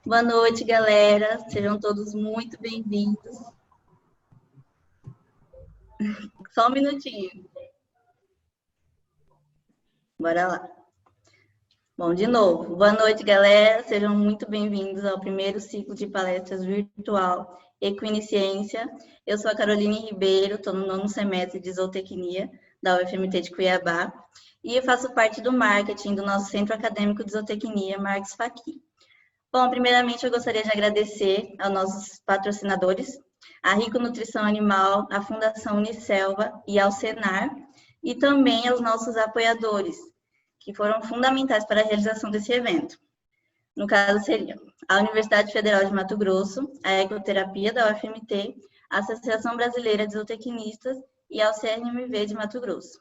Boa noite, galera. Sejam todos muito bem-vindos. Só um minutinho. Bora lá. Bom, de novo, boa noite, galera. Sejam muito bem-vindos ao primeiro ciclo de palestras virtual Equinisciência. Eu sou a Caroline Ribeiro, estou no 9º semestre de Zootecnia da UFMT de Cuiabá e eu faço parte do marketing do nosso Centro Acadêmico de Zootecnia, Marques Facchi. Bom, primeiramente eu gostaria de agradecer aos nossos patrocinadores, a Rico Nutrição Animal, a Fundação Unicelva e ao Senar, e também aos nossos apoiadores, que foram fundamentais para a realização desse evento. No caso, seriam a Universidade Federal de Mato Grosso, a Ecoterapia da UFMT, a Associação Brasileira de Zootecnistas e ao CNMV de Mato Grosso.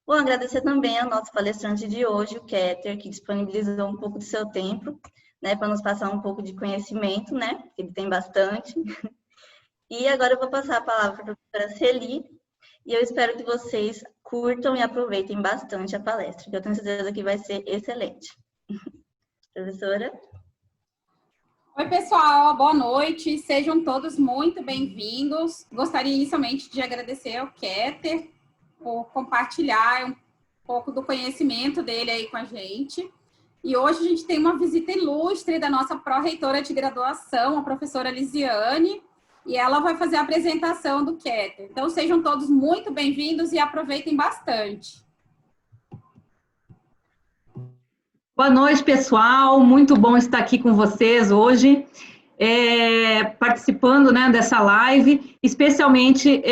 Vou agradecer também ao nosso palestrante de hoje, o Keter, que disponibilizou um pouco do seu tempo, né, para nos passar um pouco de conhecimento, né, que ele tem bastante. E agora eu vou passar a palavra para a professora Celi, e eu espero que vocês curtam e aproveitem bastante a palestra, que eu tenho certeza que vai ser excelente. Professora? Oi, pessoal, boa noite, sejam todos muito bem-vindos. Gostaria inicialmente de agradecer ao Keter por compartilhar um pouco do conhecimento dele aí com a gente. E hoje a gente tem uma visita ilustre da nossa pró-reitora de graduação, a professora Lisiane, e ela vai fazer a apresentação do Keter. Então, sejam todos muito bem-vindos e aproveitem bastante. Boa noite, pessoal. Muito bom estar aqui com vocês hoje, participando, né, dessa live, especialmente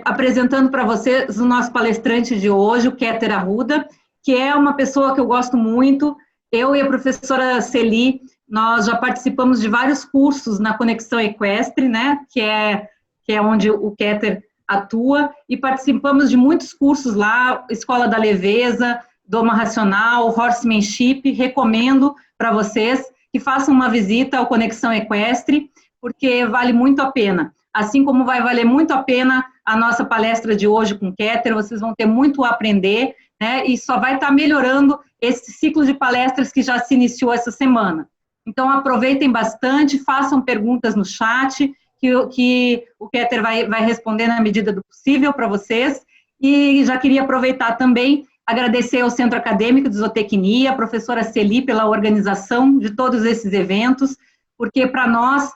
apresentando para vocês o nosso palestrante de hoje, o Keter Arruda, que é uma pessoa que eu gosto muito. Eu e a professora Celi, nós já participamos de vários cursos na Conexão Equestre, né, que é onde o Keter atua, e participamos de muitos cursos lá, Escola da Leveza, Doma Racional, Horsemanship. Recomendo para vocês que façam uma visita ao Conexão Equestre, porque vale muito a pena. Assim como vai valer muito a pena a nossa palestra de hoje com o Keter, vocês vão ter muito a aprender, né, e só vai estar melhorando esse ciclo de palestras que já se iniciou essa semana. Então, aproveitem bastante, façam perguntas no chat, que o Keter vai responder na medida do possível para vocês. E já queria aproveitar também, agradecer ao Centro Acadêmico de Zootecnia, a professora Celi, pela organização de todos esses eventos, porque para nós,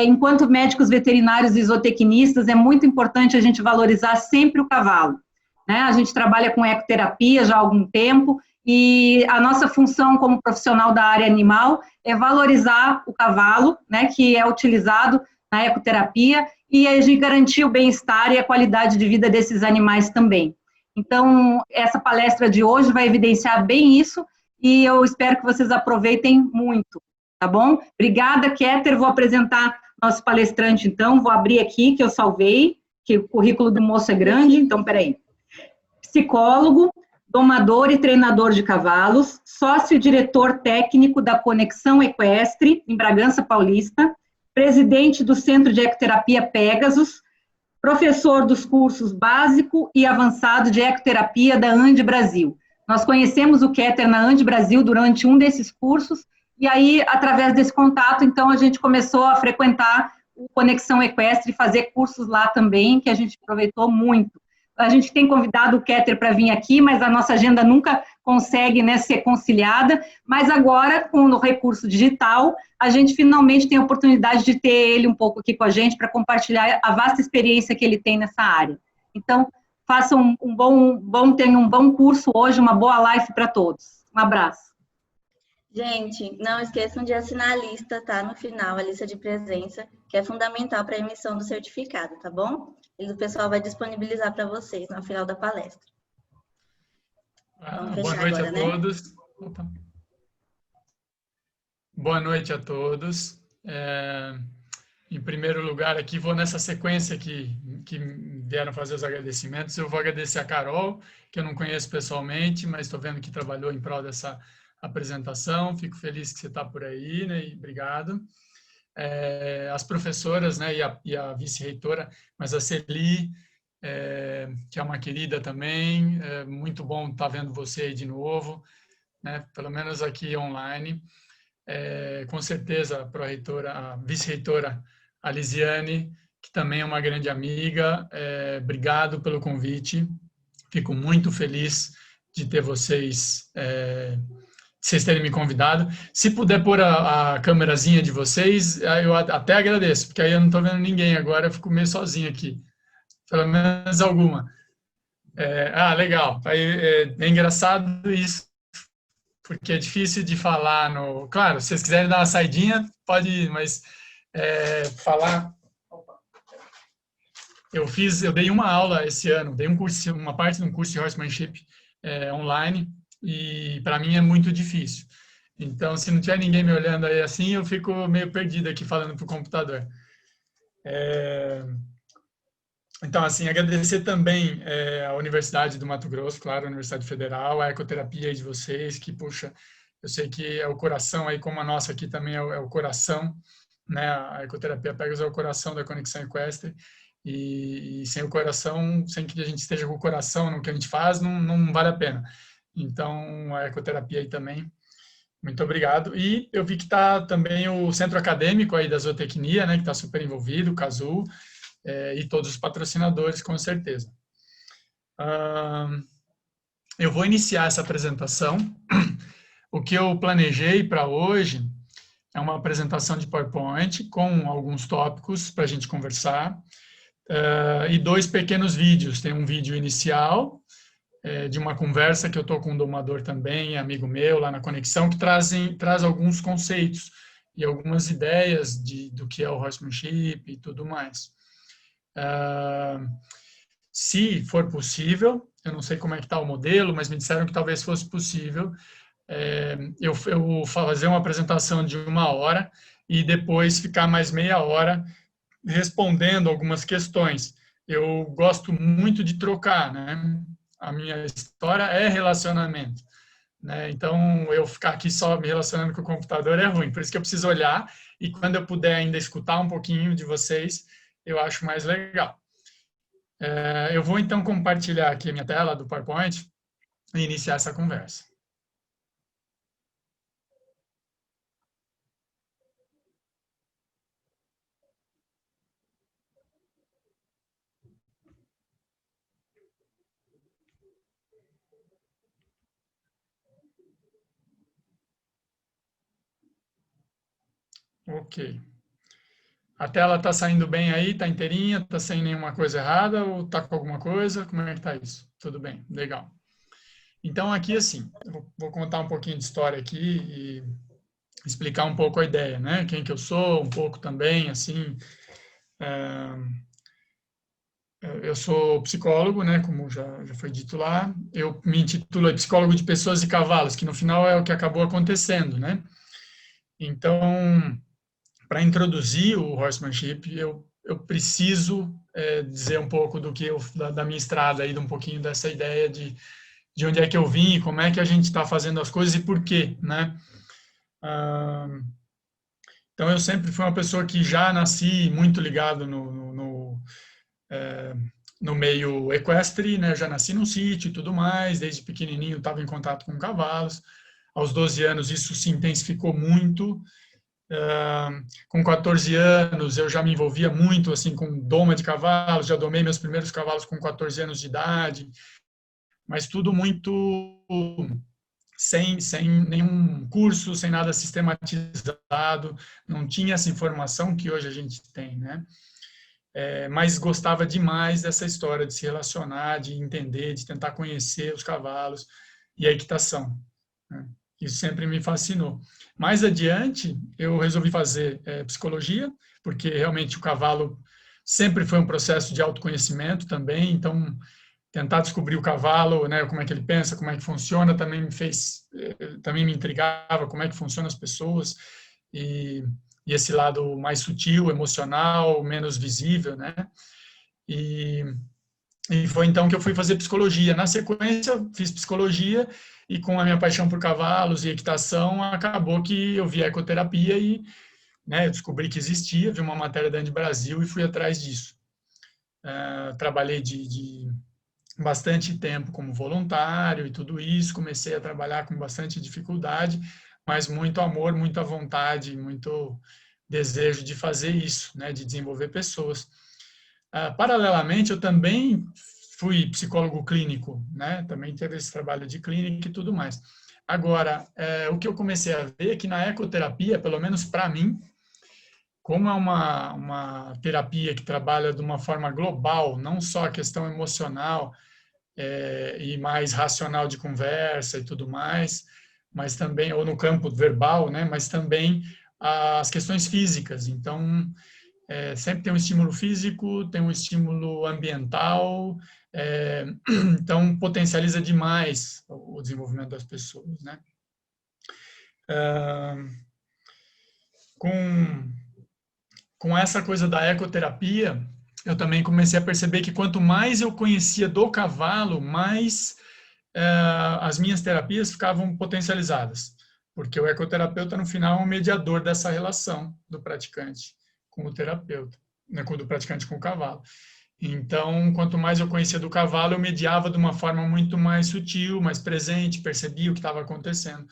enquanto médicos veterinários e zootecnistas, é muito importante a gente valorizar sempre o cavalo, né? A gente trabalha com ecoterapia já há algum tempo, e a nossa função como profissional da área animal é valorizar o cavalo, né, que é utilizado na ecoterapia, e a gente garantir o bem-estar e a qualidade de vida desses animais também. Então, essa palestra de hoje vai evidenciar bem isso, e eu espero que vocês aproveitem muito, tá bom? Obrigada, Keter. Vou apresentar nosso palestrante, então. Vou abrir aqui, que eu salvei, que o currículo do moço é grande, então, peraí. Psicólogo, domador e treinador de cavalos, sócio-diretor técnico da Conexão Equestre, em Bragança Paulista, presidente do Centro de Ecoterapia Pegasus, professor dos cursos básico e avançado de ecoterapia da Ande Brasil. Nós conhecemos o Keter na Ande Brasil durante um desses cursos, e aí, através desse contato, então, a gente começou a frequentar o Conexão Equestre e fazer cursos lá também, que a gente aproveitou muito. A gente tem convidado o Keter para vir aqui, mas a nossa agenda nunca consegue, né, ser conciliada, mas agora, com o recurso digital, a gente finalmente tem a oportunidade de ter ele um pouco aqui com a gente para compartilhar a vasta experiência que ele tem nessa área. Então, façam tenham um bom curso hoje, uma boa live para todos. Um abraço. Gente, não esqueçam de assinar a lista, tá? No final, a lista de presença, que é fundamental para a emissão do certificado, tá bom? E o pessoal vai disponibilizar para vocês no final da palestra. Vamos Boa fechar noite agora, a né? todos. Opa. Boa noite a todos. Em primeiro lugar, aqui vou nessa sequência que vieram fazer os agradecimentos. Eu vou agradecer a Carol, que eu não conheço pessoalmente, mas estou vendo que trabalhou em prol dessa apresentação. Fico feliz que você está por aí, né? E obrigado. As professoras, né? E a vice-reitora, mas a Celi, que é uma querida também. Muito bom estar vendo você aí de novo, né? Pelo menos aqui online. com certeza a pró-reitora, a vice-reitora Alisiane, que também é uma grande amiga. Obrigado pelo convite. Fico muito feliz de ter vocês terem me convidado. Se puder pôr a câmerazinha de vocês, eu até agradeço, porque aí eu não estou vendo ninguém agora, eu fico meio sozinho aqui. Pelo menos alguma. Legal. É engraçado isso, porque é difícil de falar no... Claro, se vocês quiserem dar uma saidinha, pode ir, mas falar... Eu dei uma aula esse ano, dei um curso, uma parte de um curso de horsemanship online, e para mim é muito difícil. Então, se não tiver ninguém me olhando aí assim, eu fico meio perdido aqui falando para o computador. Então, assim, agradecer também a Universidade do Mato Grosso, claro, a Universidade Federal, a ecoterapia aí de vocês, que, puxa, eu sei que é o coração aí, como a nossa aqui também é o coração, né? A ecoterapia Pegasus é o coração da Conexão Equestre, e sem o coração, sem que a gente esteja com o coração no que a gente faz, não vale a pena. Então, a ecoterapia aí também, muito obrigado. E eu vi que está também o Centro Acadêmico aí da Zootecnia, né, que está super envolvido, o Cazu, e todos os patrocinadores, com certeza. Eu vou iniciar essa apresentação. O que eu planejei para hoje é uma apresentação de PowerPoint com alguns tópicos para a gente conversar, e 2 pequenos vídeos. Tem um vídeo inicial de uma conversa que eu estou com um domador também, amigo meu, lá na Conexão, que traz alguns conceitos e algumas ideias do que é o horsemanship e tudo mais. Se for possível, eu não sei como é que está o modelo, mas me disseram que talvez fosse possível, eu vou fazer uma apresentação de 1 hora e depois ficar mais meia hora respondendo algumas questões. Eu gosto muito de trocar, né? A minha história é relacionamento, né? Então, eu ficar aqui só me relacionando com o computador é ruim, por isso que eu preciso olhar, e quando eu puder ainda escutar um pouquinho de vocês, eu acho mais legal. Eu vou, então, compartilhar aqui a minha tela do PowerPoint e iniciar essa conversa. Ok. A tela está saindo bem aí? Está inteirinha? Está sem nenhuma coisa errada? Ou está com alguma coisa? Como é que está isso? Tudo bem, legal. Então, aqui, assim, eu vou contar um pouquinho de história aqui e explicar um pouco a ideia, né? Quem que eu sou, um pouco também, assim. Eu sou psicólogo, né? Como já foi dito lá. Eu me intitulo psicólogo de pessoas e cavalos, que no final é o que acabou acontecendo, né? Então, para introduzir o horsemanship, eu preciso dizer um pouco da minha estrada, aí, de um pouquinho dessa ideia de onde é que eu vim, como é que a gente está fazendo as coisas e por quê, né? Então, eu sempre fui uma pessoa que já nasci muito ligado no meio equestre, né? Já nasci num sítio e tudo mais, desde pequenininho estava em contato com cavalos. Aos 12 anos, isso se intensificou muito. Com 14 anos, eu já me envolvia muito assim com doma de cavalos, já domei meus primeiros cavalos com 14 anos de idade, mas tudo muito sem nenhum curso, sem nada sistematizado, não tinha essa informação que hoje a gente tem, né? Mas gostava demais dessa história de se relacionar, de entender, de tentar conhecer os cavalos e a equitação, né? Isso sempre me fascinou. Mais adiante, eu resolvi fazer psicologia, porque realmente o cavalo sempre foi um processo de autoconhecimento também, então tentar descobrir o cavalo, né, como é que ele pensa, como é que funciona, também me intrigava como é que funcionam as pessoas, e esse lado mais sutil, emocional, menos visível, né? E foi então que eu fui fazer psicologia. Na sequência, fiz psicologia, e com a minha paixão por cavalos e equitação, acabou que eu vi a ecoterapia e, né, eu descobri que existia, vi uma matéria da Andi Brasil e fui atrás disso. Trabalhei de bastante tempo como voluntário e tudo isso, comecei a trabalhar com bastante dificuldade, mas muito amor, muita vontade, muito desejo de fazer isso, né, de desenvolver pessoas. Paralelamente, eu também fui psicólogo clínico, né, também teve esse trabalho de clínica e tudo mais. Agora, o que eu comecei a ver é que na ecoterapia, pelo menos para mim, como é uma terapia que trabalha de uma forma global, não só a questão emocional e mais racional de conversa e tudo mais, mas também, ou no campo verbal, né, mas também as questões físicas. Então, sempre tem um estímulo físico, tem um estímulo ambiental, então potencializa demais o desenvolvimento das pessoas, né? Com essa coisa da ecoterapia, eu também comecei a perceber que quanto mais eu conhecia do cavalo, mais as minhas terapias ficavam potencializadas, porque o ecoterapeuta, no final, é um mediador dessa relação do praticante com o terapeuta, né, do praticante com o cavalo. Então, quanto mais eu conhecia do cavalo, eu mediava de uma forma muito mais sutil, mais presente, percebia o que estava acontecendo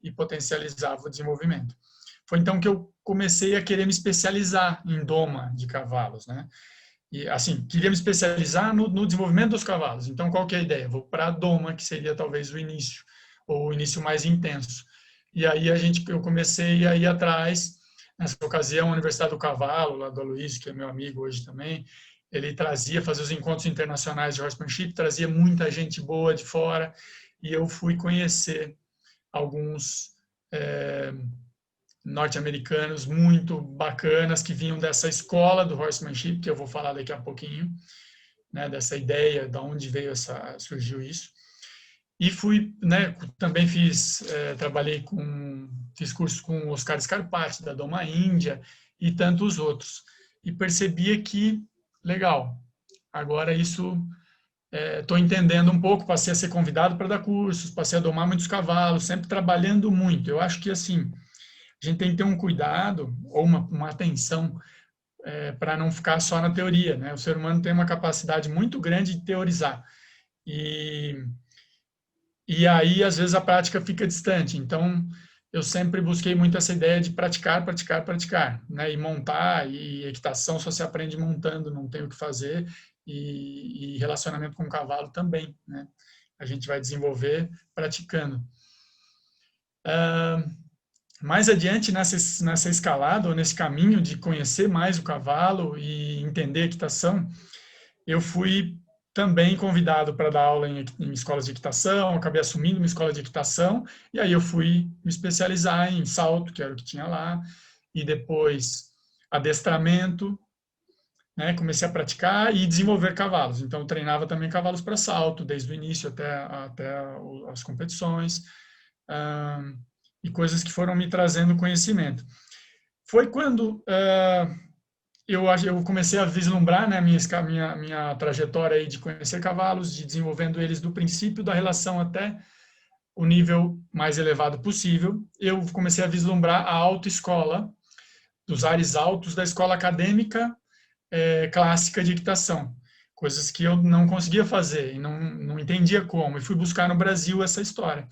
e potencializava o desenvolvimento. Foi então que eu comecei a querer me especializar em doma de cavalos, né? E, assim, queria me especializar no desenvolvimento dos cavalos. Então, qual que é a ideia? Vou para a doma, que seria talvez o início, ou o início mais intenso. E aí eu comecei a ir atrás. Nessa ocasião, a Universidade do Cavalo, lá do Aloysio, que é meu amigo hoje também, ele fazia os encontros internacionais de horsemanship, trazia muita gente boa de fora, e eu fui conhecer alguns norte-americanos muito bacanas que vinham dessa escola do horsemanship, que eu vou falar daqui a pouquinho, né, dessa ideia, de onde surgiu isso. E fui, né, também fiz cursos com Oscar Scarpati, da Doma Índia, e tantos outros. E percebia que, legal, agora isso, estou entendendo um pouco, passei a ser convidado para dar cursos, passei a domar muitos cavalos, sempre trabalhando muito. Eu acho que, assim, a gente tem que ter um cuidado, ou uma atenção, para não ficar só na teoria, né? O ser humano tem uma capacidade muito grande de teorizar. E aí, às vezes, a prática fica distante. Então, eu sempre busquei muito essa ideia de praticar, né? E montar, e equitação só se aprende montando, não tem o que fazer, e relacionamento com o cavalo também, né? A gente vai desenvolver praticando. Mais adiante, nessa escalada, ou nesse caminho de conhecer mais o cavalo e entender a equitação, eu fui também convidado para dar aula em escolas de equitação, acabei assumindo uma escola de equitação, e aí eu fui me especializar em salto, que era o que tinha lá, e depois adestramento, né, comecei a praticar e desenvolver cavalos. Então, eu treinava também cavalos para salto, desde o início até as competições, e coisas que foram me trazendo conhecimento. Foi quando eu comecei a vislumbrar, né, minha trajetória aí de conhecer cavalos, de desenvolvendo eles do princípio da relação até o nível mais elevado possível. Eu comecei a vislumbrar a autoescola, dos ares altos da escola acadêmica clássica de equitação, coisas que eu não conseguia fazer e não entendia como, e fui buscar no Brasil essa história.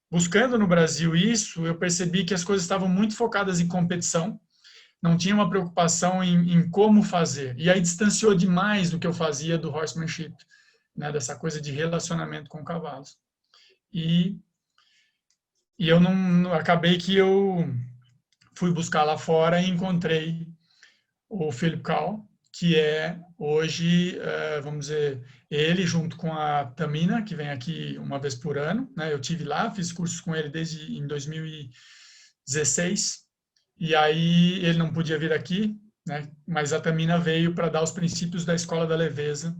Buscando no Brasil isso, eu percebi que as coisas estavam muito focadas em competição, não tinha uma preocupação em como fazer. E aí distanciou demais do que eu fazia do horsemanship, né, dessa coisa de relacionamento com cavalos. E eu acabei que eu fui buscar lá fora e encontrei o Philip Call, que é hoje, vamos dizer, ele junto com a Tamina, que vem aqui uma vez por ano, né? Eu tive lá, fiz cursos com ele desde em 2016, e aí ele não podia vir aqui, né? Mas a Tamina veio para dar os princípios da Escola da Leveza,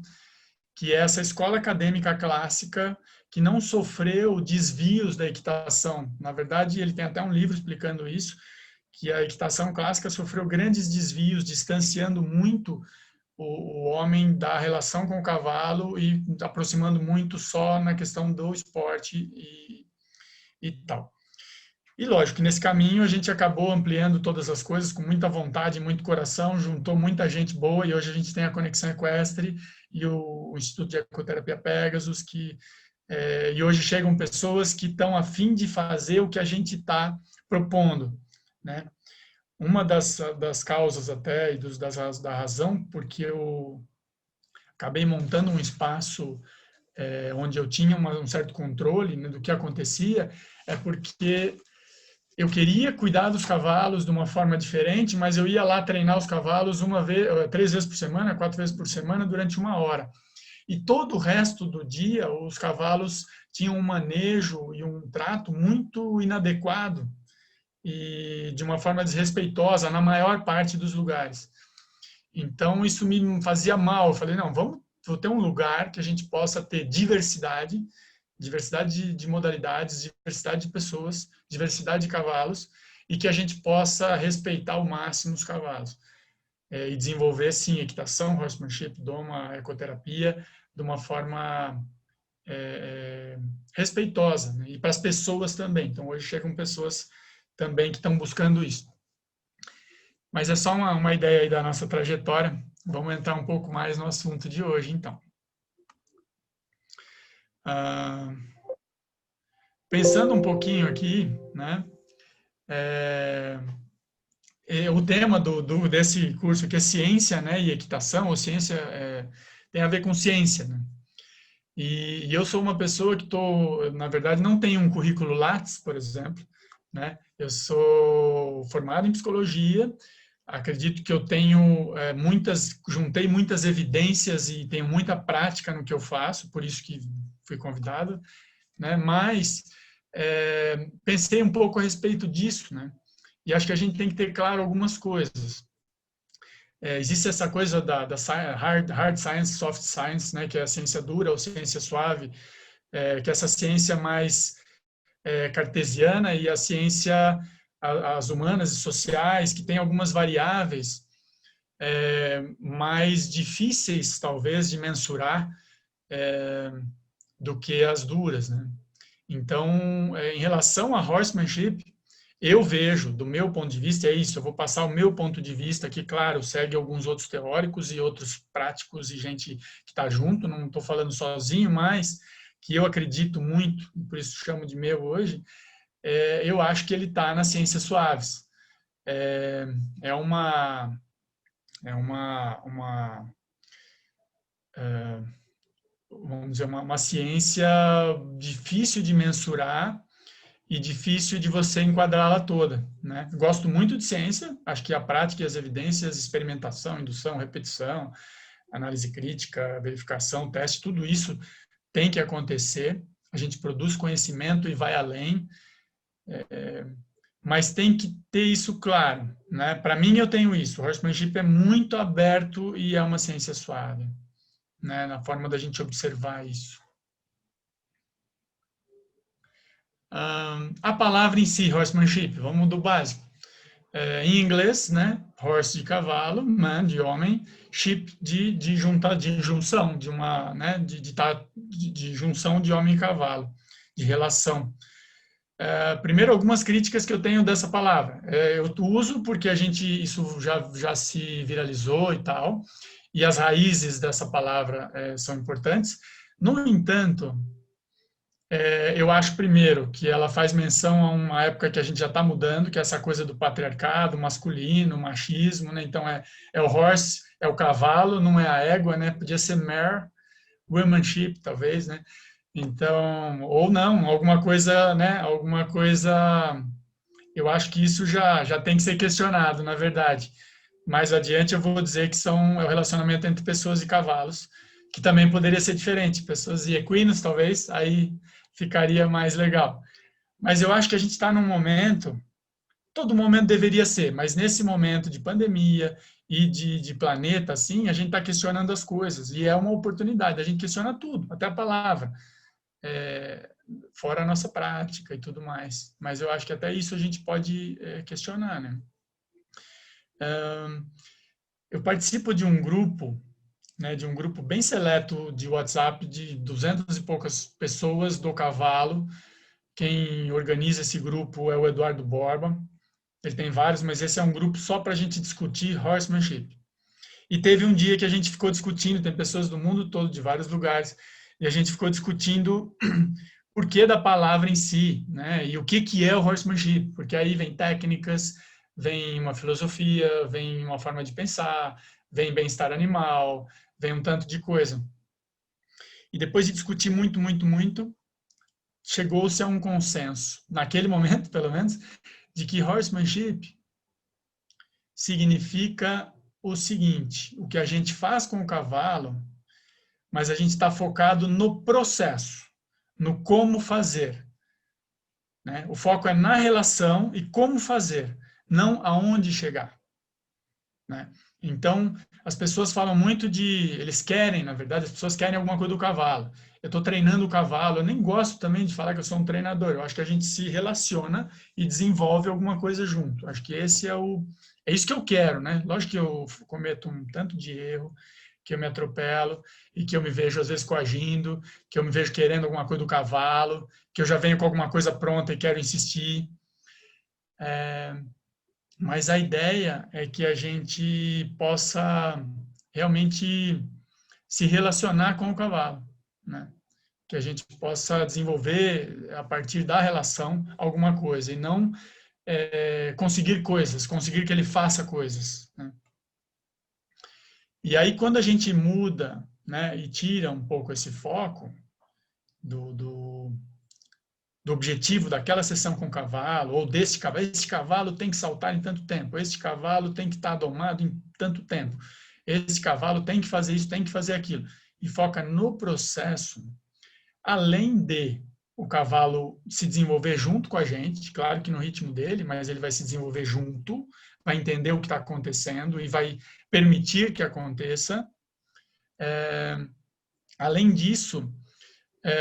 que é essa escola acadêmica clássica que não sofreu desvios da equitação. Na verdade, ele tem até um livro explicando isso, que a equitação clássica sofreu grandes desvios, distanciando muito o homem da relação com o cavalo e aproximando muito só na questão do esporte e tal. E lógico que nesse caminho a gente acabou ampliando todas as coisas com muita vontade, muito coração, juntou muita gente boa e hoje a gente tem a Conexão Equestre e o Instituto de Ecoterapia Pegasus, que E hoje chegam pessoas que estão a fim de fazer o que a gente está propondo, né? Uma das causas até e da razão porque eu acabei montando um espaço onde eu tinha um certo controle, né, do que acontecia, é porque eu queria cuidar dos cavalos de uma forma diferente, mas eu ia lá treinar os cavalos 3 vezes por semana, 4 vezes por semana, durante 1 hora. E todo o resto do dia, os cavalos tinham um manejo e um trato muito inadequado e de uma forma desrespeitosa na maior parte dos lugares. Então, isso me fazia mal. Eu falei, não, vou ter um lugar que a gente possa ter diversidade de modalidades, diversidade de pessoas, diversidade de cavalos, e que a gente possa respeitar ao máximo os cavalos. E desenvolver, sim, equitação, horsemanship, doma, ecoterapia, de uma forma respeitosa, né? E para as pessoas também. Então, hoje chegam pessoas também que estão buscando isso. Mas é só uma ideia aí da nossa trajetória. Vamos entrar um pouco mais no assunto de hoje, então. Pensando um pouquinho aqui, né? O tema desse curso aqui é ciência, né? E equitação, ou ciência tem a ver com ciência, né? E eu sou uma pessoa que na verdade, não tenho um currículo Lattes, por exemplo, né? Eu sou formado em psicologia. Acredito que eu tenho juntei muitas evidências e tenho muita prática no que eu faço, por isso que fui convidado, né? Mas pensei um pouco a respeito disso, né? E acho que a gente tem que ter claro algumas coisas. Existe essa coisa da hard science, soft science, né? Que é a ciência dura ou ciência suave, que é essa ciência mais cartesiana, e a ciência as humanas e sociais, que tem algumas variáveis mais difíceis, talvez, de mensurar do que as duras, né? Então, em relação a horsemanship, eu vejo, do meu ponto de vista, é isso, eu vou passar o meu ponto de vista aqui, claro, segue alguns outros teóricos e outros práticos e gente que está junto, não estou falando sozinho, mas que eu acredito muito, por isso chamo de meu hoje, eu acho que ele está nas ciências suaves. Vamos dizer, uma ciência difícil de mensurar e difícil de você enquadrá-la toda, né? Gosto muito de ciência, acho que a prática e as evidências, experimentação, indução, repetição, análise crítica, verificação, teste, tudo isso tem que acontecer. A gente produz conhecimento e vai além, mas tem que ter isso claro, né? Para mim, eu tenho isso. O horsemanship é muito aberto e é uma ciência suave, né? Na forma da gente observar isso. A palavra em si, horsemanship, vamos do básico. Em inglês, né? Horse de cavalo, man de homem, ship de junção, de uma, né? de junção de homem e cavalo, de relação. Primeiro, algumas críticas que eu tenho dessa palavra. Eu uso porque isso já se viralizou e tal, e as raízes dessa palavra são importantes. No entanto, eu acho, primeiro, que ela faz menção a uma época que a gente já está mudando, que é essa coisa do patriarcado, masculino, machismo, né? Então, é o horse, é o cavalo, não é a égua, né? Podia ser mare, womanship, talvez, né? Então, ou não, alguma coisa, né? Alguma coisa... Eu acho que isso já tem que ser questionado, na verdade. Mais adiante eu vou dizer que é o relacionamento entre pessoas e cavalos, que também poderia ser diferente. Pessoas e equinos, talvez, aí ficaria mais legal. Mas eu acho que a gente está num momento, todo momento deveria ser, mas nesse momento de pandemia e de planeta, assim, a gente está questionando as coisas, e é uma oportunidade, a gente questiona tudo, até a palavra, fora a nossa prática e tudo mais. Mas eu acho que até isso a gente pode questionar, né? Eu participo de um grupo, né, de um grupo bem seleto de WhatsApp de 200 e poucas pessoas do cavalo. Quem organiza esse grupo é o Eduardo Borba. Ele tem vários, mas esse é um grupo só para a gente discutir horsemanship. E teve um dia que a gente ficou discutindo, tem pessoas do mundo todo, de vários lugares, e a gente ficou discutindo por que da palavra em si, né? E o que é o horsemanship, porque aí vem técnicas, vem uma filosofia, vem uma forma de pensar, vem bem-estar animal, vem um tanto de coisa. E depois de discutir muito, chegou-se a um consenso, naquele momento, pelo menos, de que horsemanship significa o seguinte: o que a gente faz com o cavalo, mas a gente está focado no processo, no como fazer, né? O foco é na relação e como fazer, não aonde chegar, né? Então, as pessoas falam muito eles querem, na verdade, as pessoas querem alguma coisa do cavalo. Eu estou treinando o cavalo, eu nem gosto também de falar que eu sou um treinador, eu acho que a gente se relaciona e desenvolve alguma coisa junto. Acho que é isso que eu quero, né? Lógico que eu cometo um tanto de erro, que eu me atropelo e que eu me vejo às vezes coagindo, que eu me vejo querendo alguma coisa do cavalo, que eu já venho com alguma coisa pronta e quero insistir. Mas a ideia é que a gente possa realmente se relacionar com o cavalo, né? Que a gente possa desenvolver, a partir da relação, alguma coisa, e não conseguir coisas, conseguir que ele faça coisas, né? E aí, quando a gente muda, né, e tira um pouco esse foco do objetivo daquela sessão com o cavalo, ou desse cavalo, este cavalo tem que saltar em tanto tempo, este cavalo tem que estar domado em tanto tempo, esse cavalo tem que fazer isso, tem que fazer aquilo, e foca no processo, além de o cavalo se desenvolver junto com a gente, claro que no ritmo dele, mas ele vai se desenvolver junto, vai entender o que está acontecendo e vai permitir que aconteça. Além disso,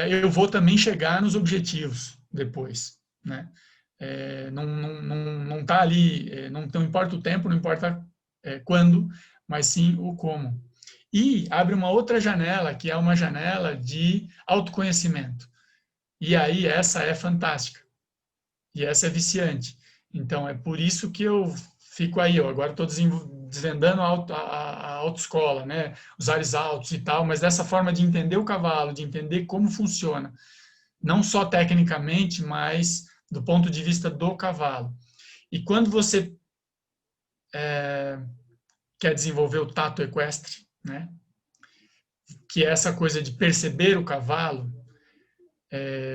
eu vou também chegar nos objetivos depois, né? Não está ali, não importa o tempo, não importa quando, mas sim o como. E abre uma outra janela, que é uma janela de autoconhecimento. E aí essa é fantástica. E essa é viciante. Então, é por isso que eu fico aí. Eu agora estou desvendando a autoescola, né? Os ares altos e tal, mas dessa forma de entender o cavalo, de entender como funciona. Não só tecnicamente, mas do ponto de vista do cavalo. E quando você quer desenvolver o tato equestre, né? Que é essa coisa de perceber o cavalo,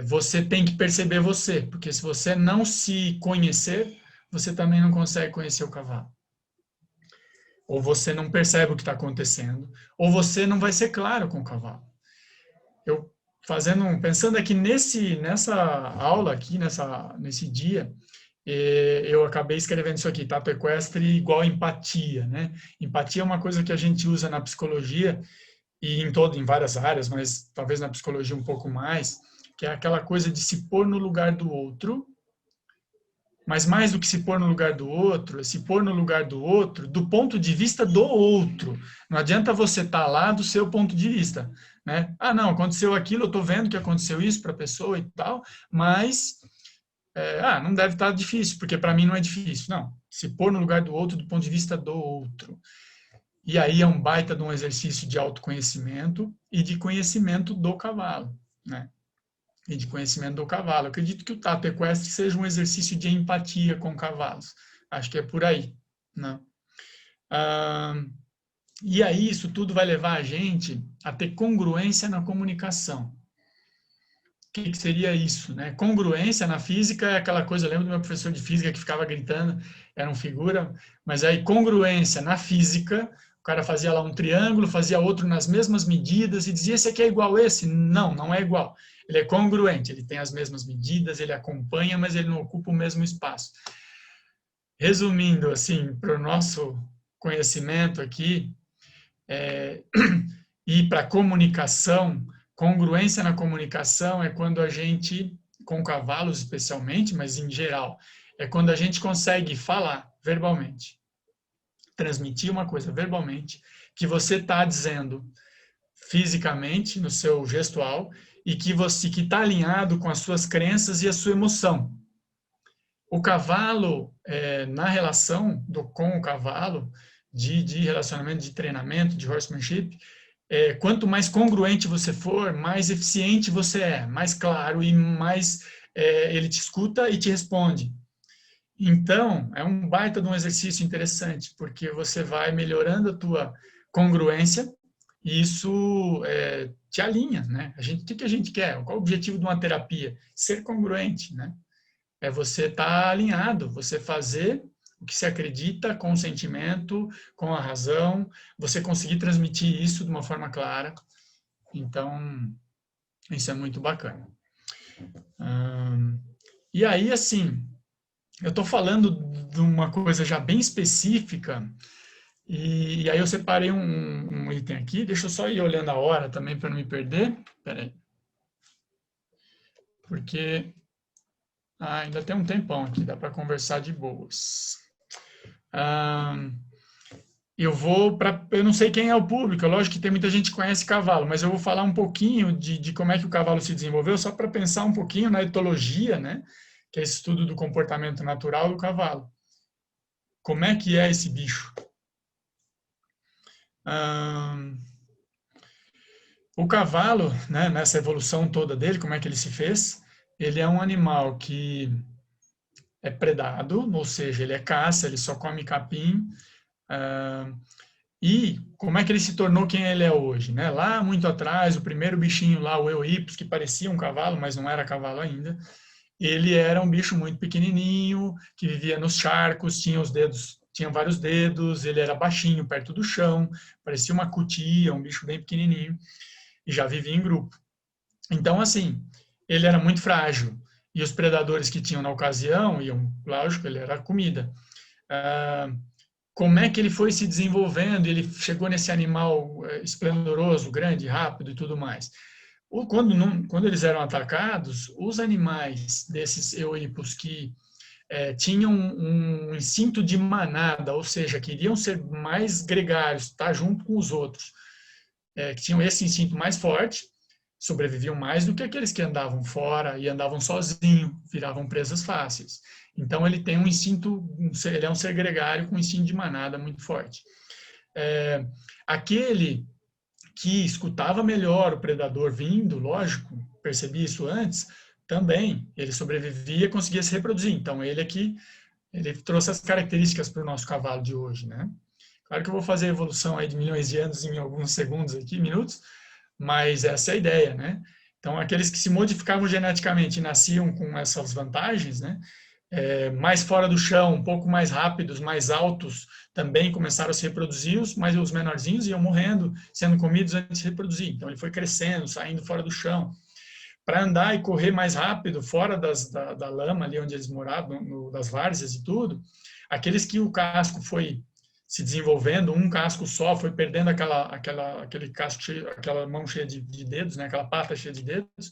você tem que perceber você, porque se você não se conhecer, você também não consegue conhecer o cavalo. Ou você não percebe o que está acontecendo, ou você não vai ser claro com o cavalo. Eu pensando aqui nessa aula aqui, nesse dia, eu acabei escrevendo isso aqui, tato equestre igual empatia, né? Empatia é uma coisa que a gente usa na psicologia e em várias áreas, mas talvez na psicologia um pouco mais, que é aquela coisa de se pôr no lugar do outro, mas mais do que se pôr no lugar do outro, é se pôr no lugar do outro do ponto de vista do outro. Não adianta você estar lá do seu ponto de vista, né? Ah, não, aconteceu aquilo, eu estou vendo que aconteceu isso para a pessoa e tal, mas não deve estar difícil, porque para mim não é difícil. Não, se pôr no lugar do outro do ponto de vista do outro. E aí é um baita de um exercício de autoconhecimento e de conhecimento do cavalo, né? E de conhecimento do cavalo. Eu acredito que o tato equestre seja um exercício de empatia com cavalos. Acho que é por aí, né? E aí isso tudo vai levar a gente a ter congruência na comunicação. O que seria isso, né? Congruência na física é aquela coisa, eu lembro do meu professor de física que ficava gritando, era um figura, mas aí congruência na física, o cara fazia lá um triângulo, fazia outro nas mesmas medidas e dizia, esse aqui é igual a esse? Não, não é igual. Ele é congruente, ele tem as mesmas medidas, ele acompanha, mas ele não ocupa o mesmo espaço. Resumindo, assim, para o nosso conhecimento aqui, e para a comunicação, congruência na comunicação é quando a gente, com cavalos especialmente, mas em geral, é quando a gente consegue falar verbalmente, transmitir uma coisa verbalmente, que você está dizendo fisicamente, no seu gestual, e que está alinhado com as suas crenças e a sua emoção. O cavalo, na relação com o cavalo, de relacionamento, de treinamento, de horsemanship, quanto mais congruente você for, mais eficiente você é, mais claro e mais ele te escuta e te responde. Então, é um baita de um exercício interessante, porque você vai melhorando a tua congruência e isso te alinha, né? O que a gente quer? Qual o objetivo de uma terapia? Ser congruente, né? É você estar alinhado, você fazer o que se acredita com o sentimento, com a razão, você conseguir transmitir isso de uma forma clara. Então, isso é muito bacana. E aí, assim, eu estou falando de uma coisa já bem específica, e aí eu separei um item aqui, deixa eu só ir olhando a hora também para não me perder. Espera aí. Porque ainda tem um tempão aqui, dá para conversar de boas. Eu não sei quem é o público, lógico que tem muita gente que conhece cavalo, mas eu vou falar um pouquinho de como é que o cavalo se desenvolveu, só para pensar um pouquinho na etologia, né? Que é esse estudo do comportamento natural do cavalo. Como é que é esse bicho? O cavalo, né, nessa evolução toda dele, como é que ele se fez? Ele é um animal que é predado, ou seja, ele é caça, ele só come capim. E como é que ele se tornou quem ele é hoje? Né? Lá muito atrás, o primeiro bichinho lá, o Eohippus, que parecia um cavalo, mas não era cavalo ainda, ele era um bicho muito pequenininho, que vivia nos charcos, tinha vários dedos, ele era baixinho, perto do chão, parecia uma cutia, um bicho bem pequenininho, e já vivia em grupo. Então, assim, ele era muito frágil, e os predadores que tinham na ocasião, lógico, ele era comida. Como é que ele foi se desenvolvendo, ele chegou nesse animal esplendoroso, grande, rápido e tudo mais. Quando eles eram atacados, os animais desses Eohippus que tinham um instinto de manada, ou seja, queriam ser mais gregários, estar junto com os outros, que tinham esse instinto mais forte, sobreviviam mais do que aqueles que andavam fora e andavam sozinhos, viravam presas fáceis. Então, ele tem um instinto, ele é um ser gregário com um instinto de manada muito forte. Aquele que escutava melhor o predador vindo, lógico, percebi isso antes, também, ele sobrevivia e conseguia se reproduzir. Então, ele trouxe as características para o nosso cavalo de hoje, né? Claro que eu vou fazer a evolução aí de milhões de anos em alguns segundos aqui, minutos, mas essa é a ideia, né? Então, aqueles que se modificavam geneticamente e nasciam com essas vantagens, né? Mais fora do chão, um pouco mais rápidos, mais altos, também começaram a se reproduzir, mas os menorzinhos iam morrendo, sendo comidos antes de se reproduzir. Então, ele foi crescendo, saindo fora do chão. Para andar e correr mais rápido, fora da lama, ali onde eles moravam, das várzeas e tudo, aqueles que o casco foi se desenvolvendo, um casco só, foi perdendo aquele casco cheio, aquela mão cheia de dedos, né, aquela pata cheia de dedos,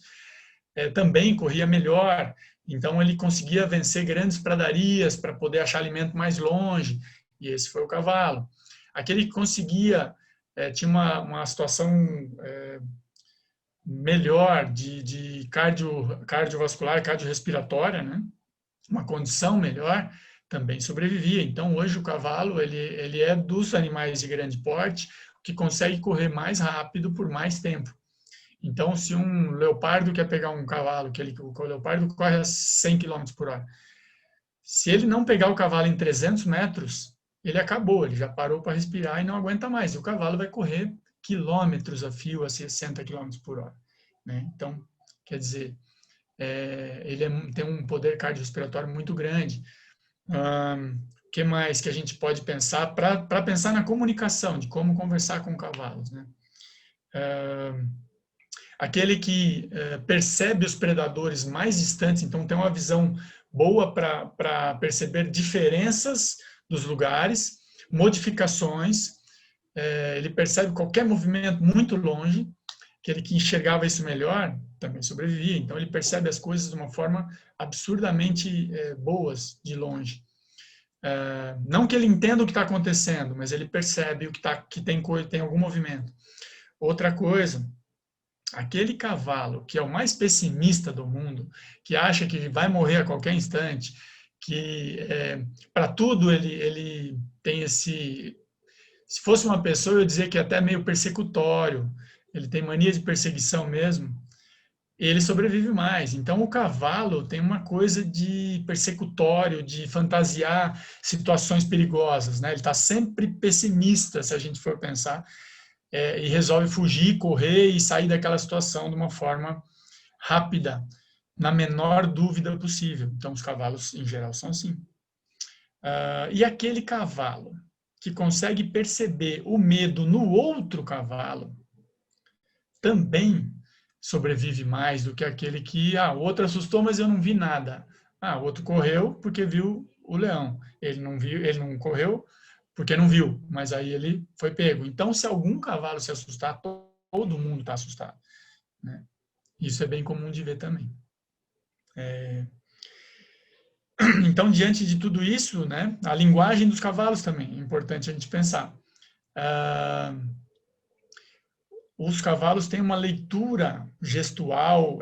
também corria melhor. Então, ele conseguia vencer grandes pradarias para poder achar alimento mais longe, e esse foi o cavalo. Aquele que conseguia, tinha uma situação melhor de cardiovascular, cardiorrespiratória, né? Uma condição melhor, também sobrevivia. Então, hoje o cavalo, ele é dos animais de grande porte que consegue correr mais rápido por mais tempo. Então, se um leopardo quer pegar um cavalo, o leopardo corre a 100 km por hora. Se ele não pegar o cavalo em 300 metros, ele acabou, ele já parou para respirar e não aguenta mais. E o cavalo vai correr quilômetros a fio a 60 km por hora. Né? Então, quer dizer, ele tem um poder cardiorrespiratório muito grande. O que mais que a gente pode pensar para pensar na comunicação, de como conversar com cavalos, né? Aquele que percebe os predadores mais distantes, então tem uma visão boa para perceber diferenças dos lugares, modificações, ele percebe qualquer movimento muito longe, aquele que enxergava isso melhor também sobrevivia, então ele percebe as coisas de uma forma absurdamente boas de longe. Não que ele entenda o que está acontecendo, mas ele percebe que tem algum movimento. Outra coisa, aquele cavalo que é o mais pessimista do mundo, que acha que vai morrer a qualquer instante, que para tudo ele tem Se fosse uma pessoa, eu dizia que é até meio persecutório, ele tem mania de perseguição mesmo, ele sobrevive mais. Então, o cavalo tem uma coisa de persecutório, de fantasiar situações perigosas, né? Ele está sempre pessimista, se a gente for pensar, e resolve fugir, correr e sair daquela situação de uma forma rápida, na menor dúvida possível. Então, os cavalos, em geral, são assim. E aquele cavalo que consegue perceber o medo no outro cavalo, também sobrevive mais do que aquele que, o outro assustou, mas eu não vi nada. O outro correu porque viu o leão. Ele não viu, ele não correu porque não viu, mas aí ele foi pego. Então, se algum cavalo se assustar, todo mundo está assustado, né? Isso é bem comum de ver também. Então, diante de tudo isso, né, a linguagem dos cavalos também é importante a gente pensar. Os cavalos têm uma leitura gestual,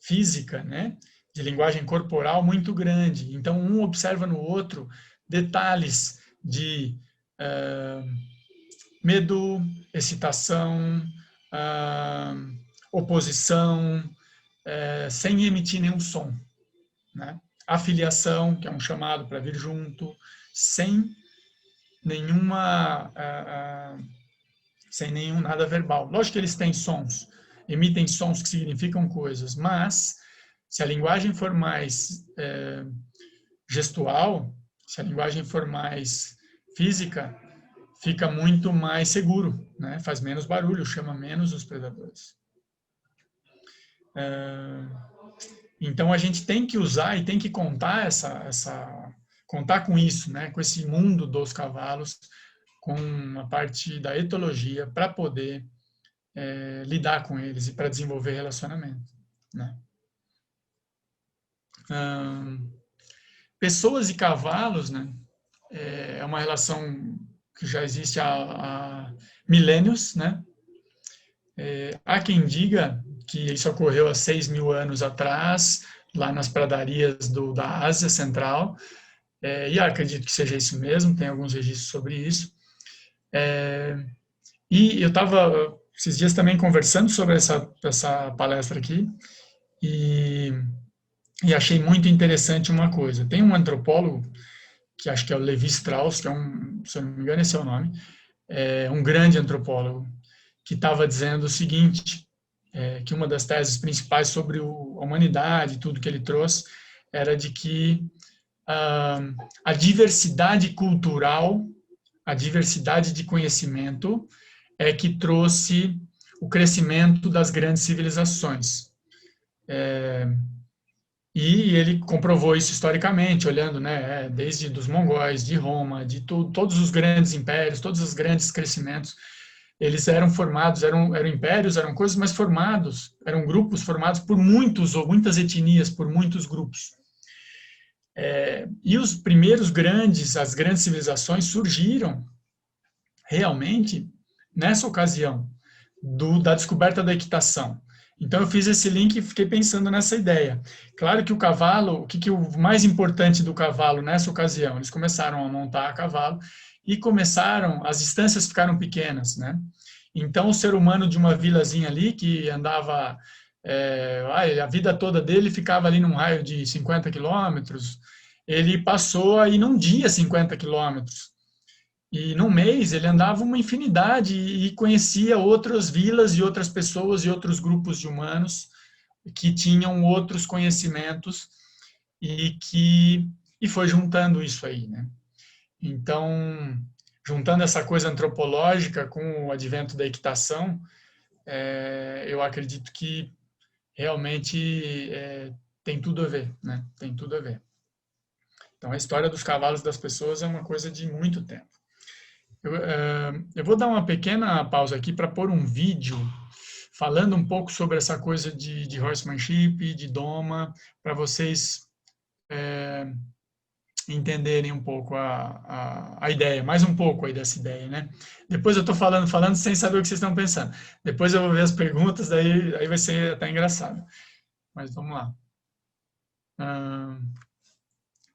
física, né, de linguagem corporal muito grande. Então, um observa no outro detalhes de medo, excitação, oposição, sem emitir nenhum som, né? Afiliação, que é um chamado para vir junto, sem nenhuma, sem nenhum nada verbal. Lógico que eles têm sons, emitem sons que significam coisas, mas se a linguagem for mais gestual, se a linguagem for mais física, fica muito mais seguro, né? Faz menos barulho, chama menos os predadores. Então a gente tem que usar e tem que contar contar com isso, né? Com esse mundo dos cavalos, com uma parte da etologia para poder lidar com eles e para desenvolver relacionamento, né? Pessoas e cavalos, né? É uma relação que já existe há milênios, né? Há quem diga que isso ocorreu há 6.000 anos atrás, lá nas pradarias da Ásia Central, e acredito que seja isso mesmo, tem alguns registros sobre isso. E eu estava, esses dias também, conversando sobre essa palestra aqui, e achei muito interessante uma coisa. Tem um antropólogo, que acho que é o Levi Strauss, que se eu não me engano esse é o nome, um grande antropólogo, que estava dizendo o seguinte, que uma das teses principais sobre a humanidade, tudo que ele trouxe, era de que a diversidade cultural, a diversidade de conhecimento é que trouxe o crescimento das grandes civilizações. E ele comprovou isso historicamente, olhando, né, desde dos mongóis, de Roma, de todos os grandes impérios, todos os grandes crescimentos. Eles eram formados, eram impérios, eram coisas, mas formados, eram grupos formados por muitos ou muitas etnias, por muitos grupos. E os primeiros as grandes civilizações surgiram realmente nessa ocasião da descoberta da equitação. Então eu fiz esse link e fiquei pensando nessa ideia. Claro que o cavalo, o que o mais importante do cavalo nessa ocasião? Eles começaram a montar a cavalo e as distâncias ficaram pequenas, né? Então o ser humano de uma vilazinha ali que andava a vida toda dele ficava ali num raio de 50 quilômetros, ele passou a ir num dia 50 quilômetros. E num mês ele andava uma infinidade e conhecia outras vilas e outras pessoas e outros grupos de humanos que tinham outros conhecimentos e foi juntando isso aí, né? Então, juntando essa coisa antropológica com o advento da equitação, eu acredito que realmente tem tudo a ver, né? Tem tudo a ver. Então, a história dos cavalos das pessoas é uma coisa de muito tempo. Eu vou dar uma pequena pausa aqui para pôr um vídeo falando um pouco sobre essa coisa de horsemanship, de doma, para vocês entenderem um pouco a ideia, mais um pouco aí dessa ideia, né? Depois eu estou falando sem saber o que vocês estão pensando. Depois eu vou ver as perguntas, aí vai ser até engraçado. Mas vamos lá.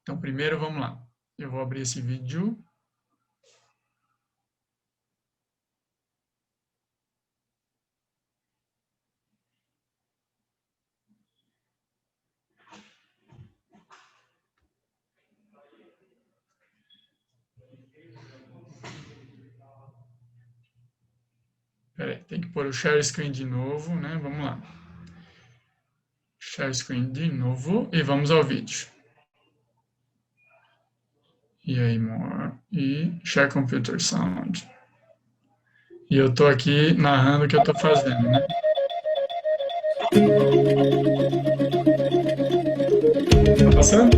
Então, primeiro, vamos lá. Eu vou abrir esse vídeo. Peraí, tem que pôr o share screen de novo, né? Vamos lá. Share screen de novo e vamos ao vídeo. E aí, more. E share computer sound. E eu tô aqui narrando o que eu tô fazendo, né? Tá passando?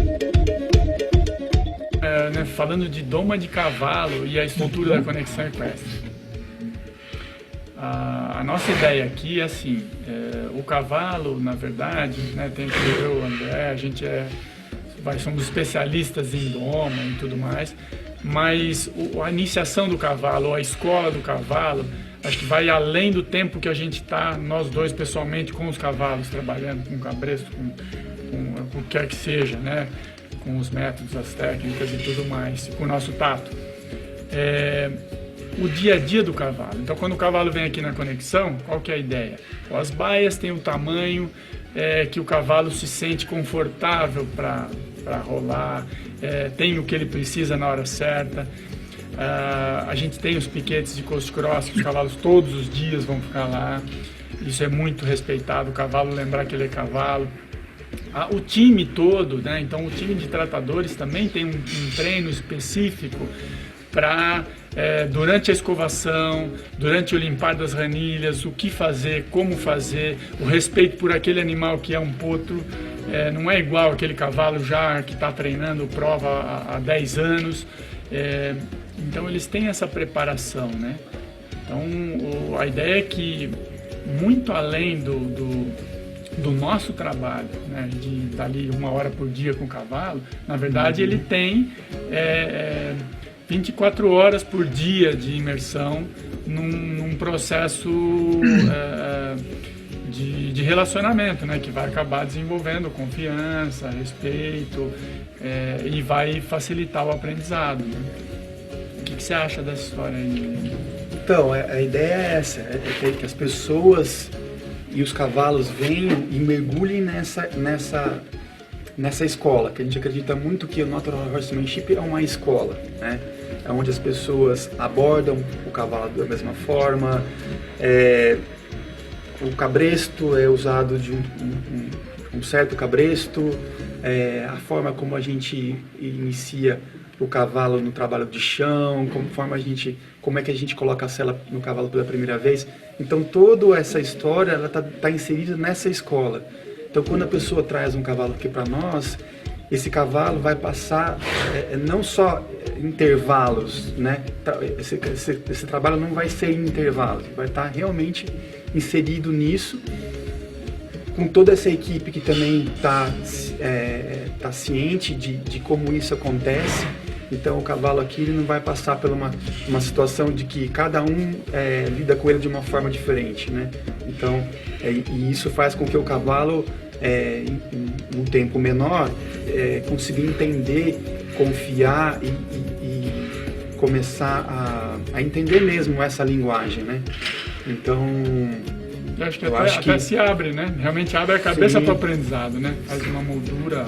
Né, falando de doma de cavalo e a estrutura da conexão equestre. A nossa ideia aqui é assim, o cavalo, na verdade, né, tem que eu, o André, a gente somos especialistas em doma e tudo mais, mas a iniciação do cavalo, a escola do cavalo, acho que vai além do tempo que a gente está, nós dois pessoalmente, com os cavalos, trabalhando com cabresto, com o que quer que seja, né, com os métodos, as técnicas e tudo mais, com o nosso tato. O dia a dia do cavalo. Então, quando o cavalo vem aqui na conexão, qual que é a ideia? As baias têm o tamanho que o cavalo se sente confortável para rolar, tem o que ele precisa na hora certa. A gente tem os piquetes de coast cross, que os cavalos todos os dias vão ficar lá. Isso é muito respeitado, o cavalo lembrar que ele é cavalo. O time todo, né? Então o time de tratadores também tem um treino específico para, durante a escovação, durante o limpar das ranilhas, o que fazer, como fazer, o respeito por aquele animal que é um potro, não é igual aquele cavalo já que está treinando prova há 10 anos, então eles têm essa preparação, né? Então a ideia é que, muito além do nosso trabalho, né, de estar ali 1 hora por dia com o cavalo, na verdade ele tem 24 horas por dia de imersão num processo de relacionamento, né, que vai acabar desenvolvendo confiança, respeito e vai facilitar o aprendizado, né? O que você acha dessa história aí? Então, a ideia é essa, que as pessoas e os cavalos venham e mergulhem nessa escola, que a gente acredita muito que o Natural Horsemanship é uma escola, né? É onde as pessoas abordam o cavalo da mesma forma, o cabresto é usado de um certo cabresto, a forma como a gente inicia o cavalo no trabalho de chão, como é que a gente coloca a sela no cavalo pela primeira vez. Então toda essa história ela tá inserida nessa escola. Então quando a pessoa traz um cavalo aqui para nós, esse cavalo vai passar não só intervalos, né? Esse trabalho não vai ser em intervalos, vai estar realmente inserido nisso, com toda essa equipe que também está ciente de como isso acontece. Então o cavalo aqui ele não vai passar por uma situação de que cada um lida com ele de uma forma diferente, né? Então, e isso faz com que o cavalo, em um tempo menor, consiga entender, confiar e começar a entender mesmo essa linguagem, né? Então, eu acho que até se abre, né? Realmente abre a cabeça para o aprendizado, né? Faz uma moldura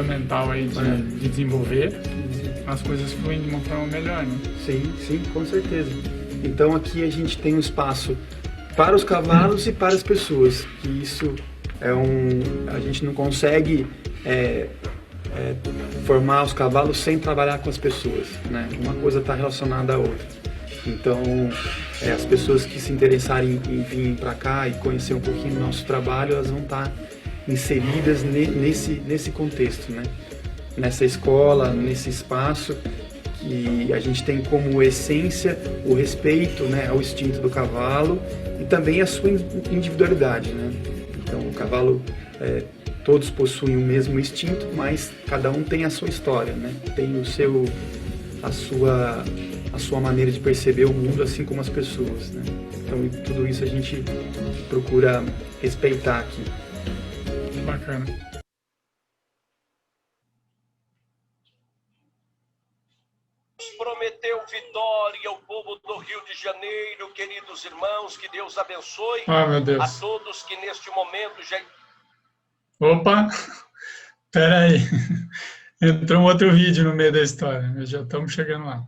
mental aí de desenvolver, as coisas fluem de uma forma melhor, né? Sim, com certeza. Então aqui a gente tem um espaço para os cavalos e para as pessoas, que isso a gente não consegue formar os cavalos sem trabalhar com as pessoas, né? Uma coisa está relacionada à outra. Então, as pessoas que se interessarem em vir para cá e conhecer um pouquinho do nosso trabalho, elas vão estar inseridas nesse contexto, né? Nessa escola, nesse espaço que a gente tem como essência o respeito, né, ao instinto do cavalo e também a sua individualidade, né? Então, o cavalo, todos possuem o mesmo instinto, mas cada um tem a sua história, né? Tem a sua maneira de perceber o mundo, assim como as pessoas, né? Então, tudo isso a gente procura respeitar aqui. Bacana. Prometeu vitória ao povo do Rio de Janeiro, queridos irmãos, que Deus abençoe meu Deus. A todos que neste momento já... Opa, peraí, entrou um outro vídeo no meio da história, já estamos chegando lá.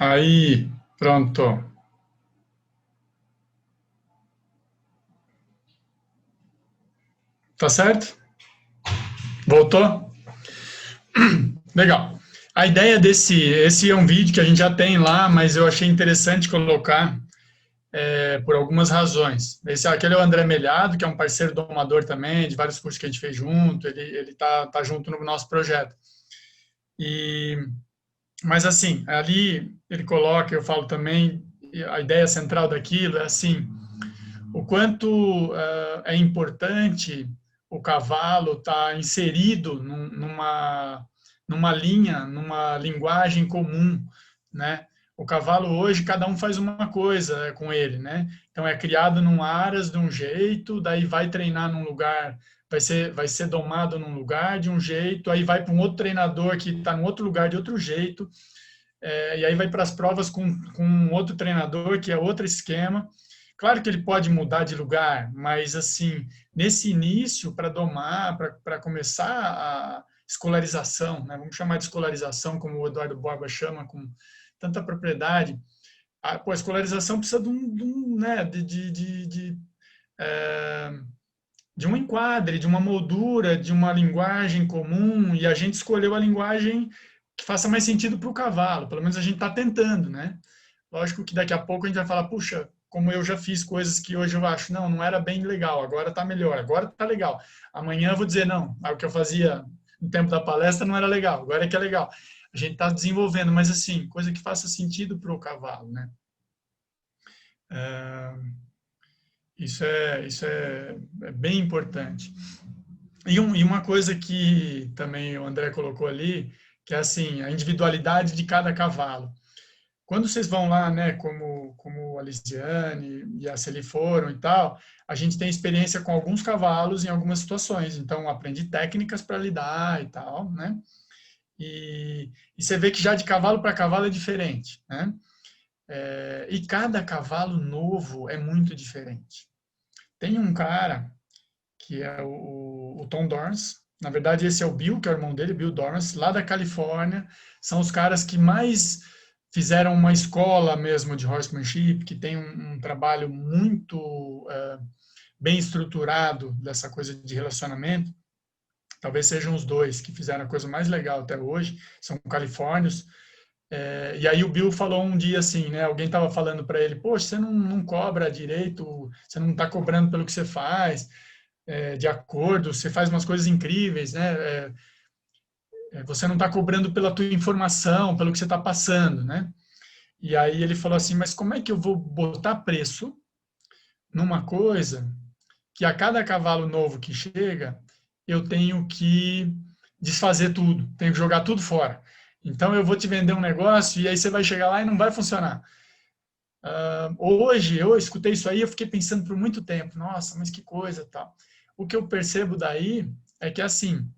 Aí, pronto. Tá certo? Voltou? Legal. A ideia esse é um vídeo que a gente já tem lá, mas eu achei interessante colocar por algumas razões. Aquele é o André Melhado, que é um parceiro do Amador também, de vários cursos que a gente fez junto, ele tá junto no nosso projeto. Mas assim, ali ele coloca, eu falo também, a ideia central daquilo é assim, o quanto é importante o cavalo estar inserido numa linha, numa linguagem comum, né? O cavalo hoje, cada um faz uma coisa com ele, né? Então, é criado num aras de um jeito, daí vai treinar num lugar, vai ser domado num lugar de um jeito, aí vai para um outro treinador que está num outro lugar de outro jeito, e aí vai para as provas com um outro treinador, que é outro esquema. Claro que ele pode mudar de lugar, mas, assim, nesse início, para domar, para começar a escolarização, né? Vamos chamar de escolarização, como o Eduardo Borba chama, com tanta propriedade. A escolarização precisa de um enquadre, de uma moldura, de uma linguagem comum, e a gente escolheu a linguagem que faça mais sentido para o cavalo, pelo menos a gente está tentando, né? Lógico que daqui a pouco a gente vai falar, puxa, como eu já fiz coisas que hoje eu acho, não era bem legal, agora está melhor, agora está legal. Amanhã eu vou dizer, não, o que eu fazia no tempo da palestra não era legal, agora é que é legal. A gente está desenvolvendo, mas assim, coisa que faça sentido para o cavalo, né? Isso é bem importante. E uma coisa que também o André colocou ali, que é assim, a individualidade de cada cavalo. Quando vocês vão lá, né, como a Lisiane e a Celi foram e tal, a gente tem experiência com alguns cavalos em algumas situações, então aprendi técnicas para lidar e tal, né? E você vê que já de cavalo para cavalo é diferente, né? E cada cavalo novo é muito diferente. Tem um cara que é o Tom Dorrance, na verdade esse é o Bill, que é o irmão dele, Bill Dorrance, lá da Califórnia, são os caras que mais fizeram uma escola mesmo de horsemanship, que tem um trabalho muito bem estruturado dessa coisa de relacionamento. Talvez sejam os dois que fizeram a coisa mais legal até hoje, são califórnios. E aí o Bill falou um dia assim, né? Alguém estava falando para ele, poxa, você não cobra direito, você não está cobrando pelo que você faz, de acordo, você faz umas coisas incríveis, né? Você não está cobrando pela tua informação, pelo que você está passando, né? E aí ele falou assim, mas como é que eu vou botar preço numa coisa que a cada cavalo novo que chega, eu tenho que desfazer tudo, tenho que jogar tudo fora. Então, eu vou te vender um negócio e aí você vai chegar lá e não vai funcionar. Hoje, eu escutei isso aí, eu fiquei pensando por muito tempo, nossa, mas que coisa, tal. O que eu percebo daí é que, assim,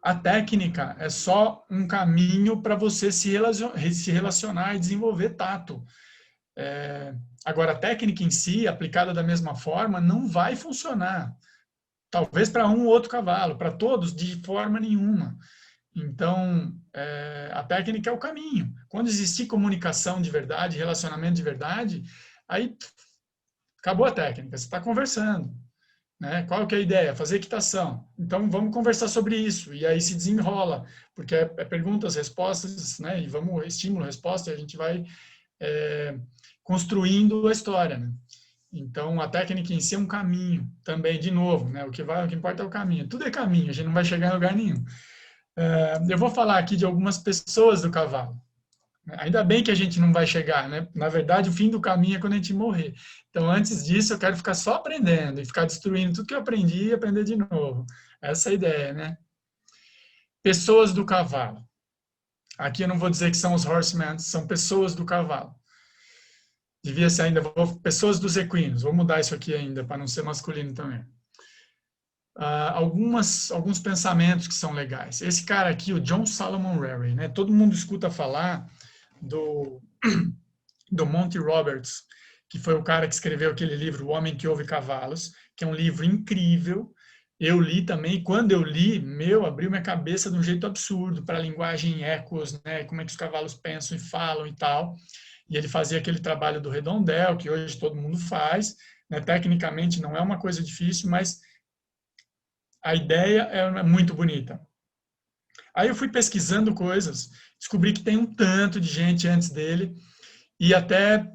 a técnica é só um caminho para você se relacionar e desenvolver tato. Agora, a técnica em si, aplicada da mesma forma, não vai funcionar. Talvez para um ou outro cavalo, para todos, de forma nenhuma. Então, a técnica é o caminho. Quando existir comunicação de verdade, relacionamento de verdade, aí acabou a técnica, você está conversando. Né? Qual que é a ideia? Fazer equitação. Então, vamos conversar sobre isso. E aí se desenrola, porque é perguntas, respostas, né? E vamos, estímulo, resposta, e a gente vai construindo a história. Né? Então, a técnica em si é um caminho também, de novo, né? O que importa é o caminho. Tudo é caminho, a gente não vai chegar em lugar nenhum. Eu vou falar aqui de algumas pessoas do cavalo. Ainda bem que a gente não vai chegar, né? Na verdade, o fim do caminho é quando a gente morrer. Então, antes disso, eu quero ficar só aprendendo e ficar destruindo tudo que eu aprendi e aprender de novo. Essa é a ideia, né? Pessoas do cavalo. Aqui eu não vou dizer que são os horsemen, são pessoas do cavalo. Devia ser ainda, pessoas dos equinos. Vou mudar isso aqui ainda, para não ser masculino também. Alguns pensamentos que são legais. Esse cara aqui, o John Solomon Rary, né? Todo mundo escuta falar do Monty Roberts, que foi o cara que escreveu aquele livro, O Homem que Ouve Cavalos, que é um livro incrível. eu li também, e quando eu li, abriu minha cabeça de um jeito absurdo para a linguagem ecos, né, como é que os cavalos pensam e falam e tal. E ele fazia aquele trabalho do redondel, que hoje todo mundo faz, né, tecnicamente não é uma coisa difícil, mas a ideia é muito bonita. Aí eu fui pesquisando coisas, descobri que tem um tanto de gente antes dele, e até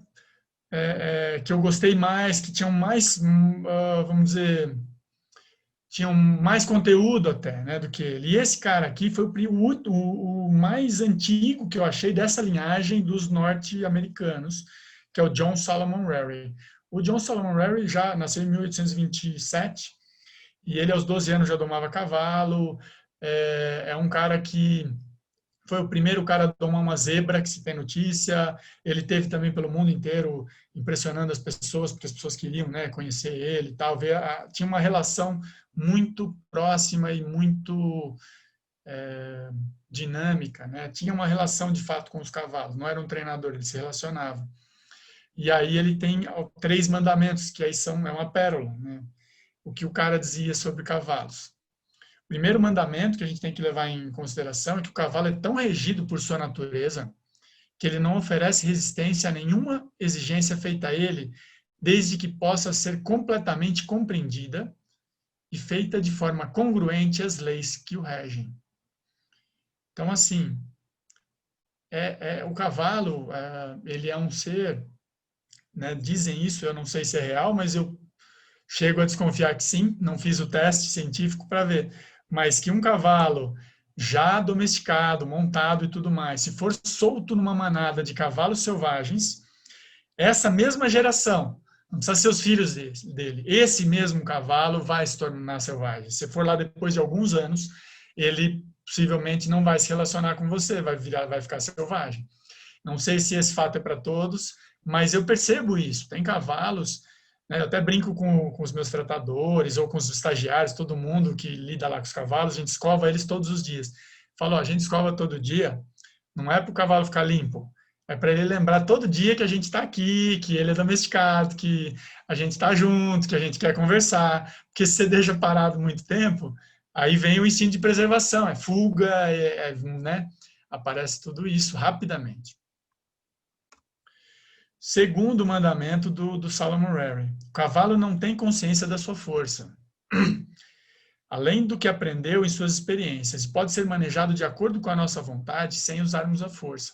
que eu gostei mais, que tinham mais, vamos dizer, tinham mais conteúdo até, né, do que ele. E esse cara aqui foi o mais antigo que eu achei dessa linhagem dos norte-americanos, que é o John Solomon Rarey. O John Solomon Rarey já nasceu em 1827, e ele aos 12 anos já domava cavalo, é um cara que foi o primeiro cara a domar uma zebra, que se tem notícia. Ele teve também pelo mundo inteiro impressionando as pessoas, porque as pessoas queriam, né, conhecer ele e tal. Tinha uma relação muito próxima e muito dinâmica, né? Tinha uma relação de fato com os cavalos, não era um treinador, ele se relacionava. E aí ele tem 3 mandamentos, que aí é uma pérola, né? O que o cara dizia sobre cavalos. O primeiro mandamento que a gente tem que levar em consideração é que o cavalo é tão regido por sua natureza que ele não oferece resistência a nenhuma exigência feita a ele, desde que possa ser completamente compreendida e feita de forma congruente às leis que o regem. Então, assim, o cavalo, ele é um ser, né, dizem isso, eu não sei se é real, mas eu chego a desconfiar que sim, não fiz o teste científico para ver, mas que um cavalo já domesticado, montado e tudo mais, se for solto numa manada de cavalos selvagens, essa mesma geração, não precisa ser os filhos dele, esse mesmo cavalo vai se tornar selvagem. Se for lá depois de alguns anos, ele possivelmente não vai se relacionar com você, vai ficar selvagem. Não sei se esse fato é para todos, mas eu percebo isso. Tem cavalos, né, eu até brinco com os meus tratadores ou com os estagiários, todo mundo que lida lá com os cavalos, a gente escova eles todos os dias. Falo, a gente escova todo dia, não é para o cavalo ficar limpo, é para ele lembrar todo dia que a gente está aqui, que ele é domesticado, que a gente está junto, que a gente quer conversar. Porque se você deixa parado muito tempo, aí vem o instinto de preservação, fuga, né? Aparece tudo isso rapidamente. Segundo mandamento do Solomon Rarey, o cavalo não tem consciência da sua força, além do que aprendeu em suas experiências, e pode ser manejado de acordo com a nossa vontade, sem usarmos a força.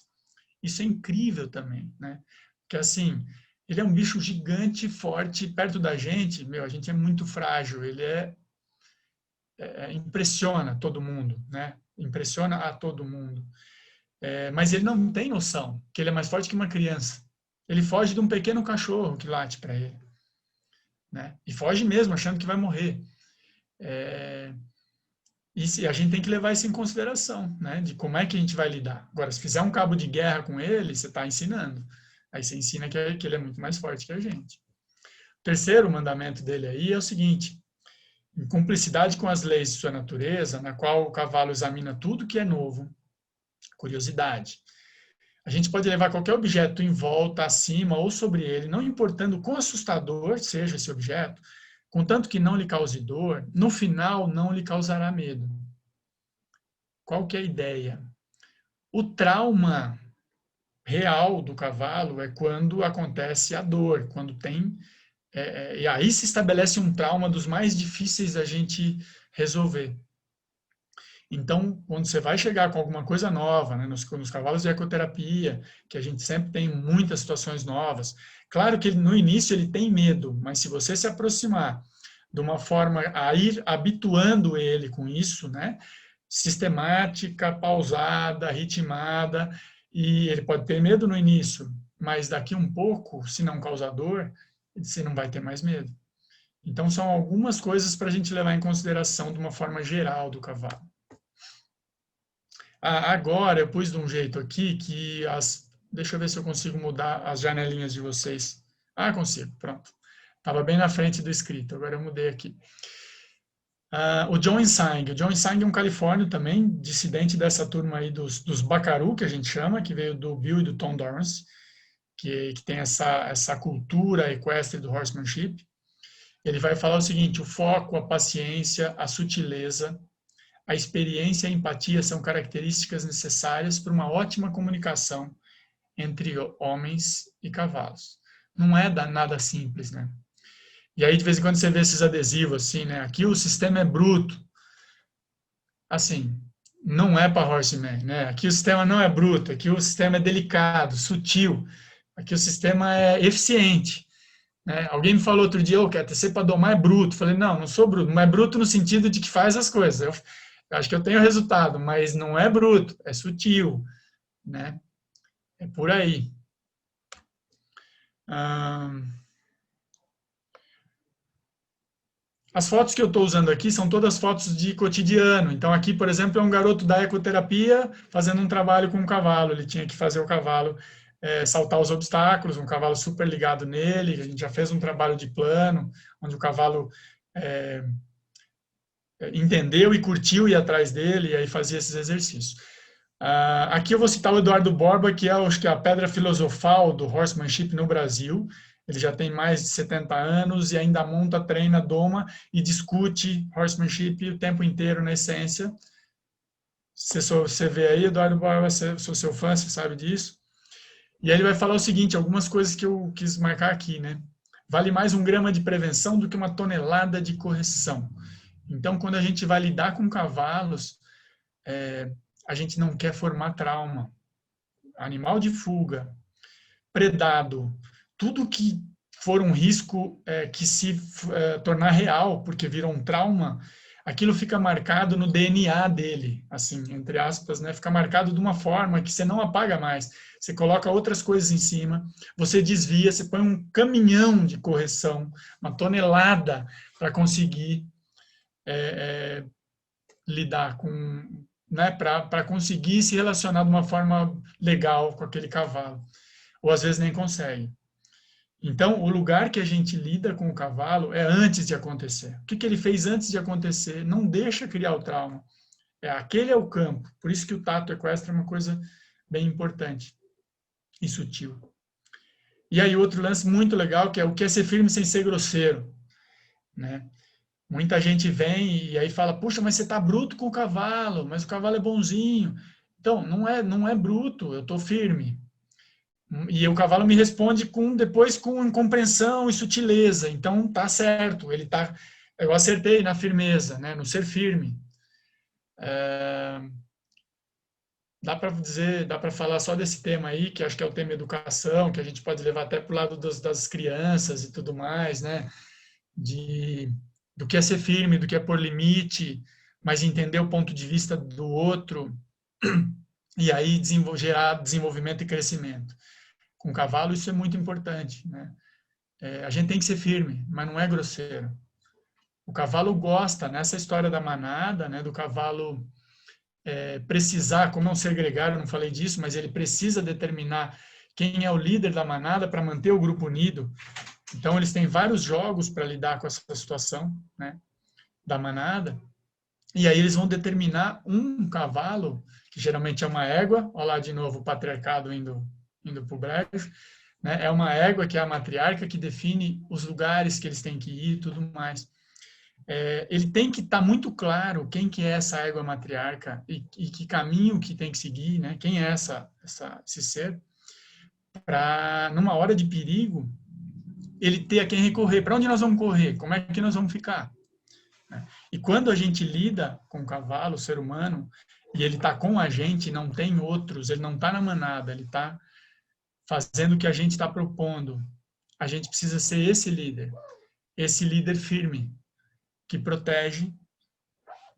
Isso é incrível também, né? Porque, assim, ele é um bicho gigante, forte, perto da gente, a gente é muito frágil, ele impressiona todo mundo, né? Impressiona a todo mundo. Mas ele não tem noção que ele é mais forte que uma criança. Ele foge de um pequeno cachorro que late para ele, né? E foge mesmo, achando que vai morrer. E a gente tem que levar isso em consideração, né? De como é que a gente vai lidar. Agora, se fizer um cabo de guerra com ele, você está ensinando. Aí você ensina que ele é muito mais forte que a gente. O terceiro mandamento dele aí é o seguinte: em cumplicidade com as leis de sua natureza, na qual o cavalo examina tudo que é novo, curiosidade. A gente pode levar qualquer objeto em volta, acima ou sobre ele, não importando quão assustador seja esse objeto, contanto que não lhe cause dor, no final não lhe causará medo. Qual que é a ideia? O trauma real do cavalo é quando acontece a dor, quando tem... e aí se estabelece um trauma dos mais difíceis da gente resolver. Então, quando você vai chegar com alguma coisa nova, né, nos cavalos de ecoterapia, que a gente sempre tem muitas situações novas, claro que no início ele tem medo, mas se você se aproximar de uma forma a ir habituando ele com isso, né, sistemática, pausada, ritmada, e ele pode ter medo no início, mas daqui um pouco, se não causar dor, você não vai ter mais medo. Então, são algumas coisas para a gente levar em consideração de uma forma geral do cavalo. Agora, eu pus de um jeito aqui que deixa eu ver se eu consigo mudar as janelinhas de vocês. Consigo, pronto. Estava bem na frente do escrito, agora eu mudei aqui. O John Insang. O John Insang é um califórnio também, dissidente dessa turma aí dos Buckaroo, que a gente chama, que veio do Bill e do Tom Dorrance, que tem essa cultura equestre do horsemanship. Ele vai falar o seguinte: o foco, a paciência, a sutileza, a experiência e a empatia são características necessárias para uma ótima comunicação entre homens e cavalos. Não é nada simples, né? E aí, de vez em quando, você vê esses adesivos assim, né? Aqui o sistema é bruto. Assim, não é para horseman, né? Aqui o sistema não é bruto, aqui o sistema é delicado, sutil. Aqui o sistema é eficiente. Né? Alguém me falou outro dia, que até ser para domar é bruto. Falei, não sou bruto. Não é bruto no sentido de que faz as coisas. Eu acho que eu tenho resultado, mas não é bruto, é sutil. Né? É por aí. As fotos que eu estou usando aqui são todas fotos de cotidiano. Então, aqui, por exemplo, é um garoto da ecoterapia fazendo um trabalho com um cavalo. Ele tinha que fazer o cavalo saltar os obstáculos, um cavalo super ligado nele. A gente já fez um trabalho de plano, onde o cavalo entendeu e curtiu ir atrás dele, e aí fazia esses exercícios. Aqui eu vou citar o Eduardo Borba, que acho que é a pedra filosofal do horsemanship no Brasil. Ele já tem mais de 70 anos e ainda monta, treina, doma e discute horsemanship o tempo inteiro, na essência. Você vê aí, Eduardo Borba, sou seu fã, você sabe disso. E aí ele vai falar o seguinte, algumas coisas que eu quis marcar aqui, né? Vale mais 1 grama de prevenção do que 1 tonelada de correção. Então, quando a gente vai lidar com cavalos, a gente não quer formar trauma. Animal de fuga, predado, tudo que for um risco que se tornar real, porque virou um trauma, aquilo fica marcado no DNA dele, assim, entre aspas, né? Fica marcado de uma forma que você não apaga mais. Você coloca outras coisas em cima, você desvia, você põe um caminhão de correção, 1 tonelada, para conseguir lidar com, né? Para conseguir se relacionar de uma forma legal com aquele cavalo. Ou às vezes nem consegue. Então, o lugar que a gente lida com o cavalo é antes de acontecer. O que ele fez antes de acontecer? Não deixa criar o trauma. Aquele é o campo. Por isso que o tato equestre é uma coisa bem importante e sutil. E aí, outro lance muito legal, que é o que é ser firme sem ser grosseiro. Né? Muita gente vem e aí fala, puxa, mas você está bruto com o cavalo, mas o cavalo é bonzinho. Então, não é bruto, eu estou firme. E o cavalo me responde depois com compreensão e sutileza. Então, tá certo. Eu acertei na firmeza, né? No ser firme. Dá para falar só desse tema aí, que acho que é o tema educação, que a gente pode levar até para o lado das crianças e tudo mais, né? Do que é ser firme, do que é pôr limite, mas entender o ponto de vista do outro e aí gerar desenvolvimento e crescimento. Com o cavalo isso é muito importante, né? A gente tem que ser firme, mas não é grosseiro. O cavalo gosta, nessa história da manada, né, do cavalo precisar, como é um ser gregário, não falei disso, mas ele precisa determinar quem é o líder da manada para manter o grupo unido. Então, eles têm vários jogos para lidar com essa situação, né, da manada, e aí eles vão determinar um cavalo, que geralmente é uma égua, olha lá de novo o patriarcado indo para o brejo, né? É uma égua que é a matriarca que define os lugares que eles têm que ir e tudo mais. Ele tem que estar muito claro quem que é essa égua matriarca e que caminho que tem que seguir, né? Quem é esse ser, para, numa hora de perigo, ele ter a quem recorrer. Para onde nós vamos correr? Como é que nós vamos ficar? E quando a gente lida com o cavalo, o ser humano, e ele está com a gente, não tem outros, ele não está na manada, ele está fazendo o que a gente está propondo. A gente precisa ser esse líder firme, que protege,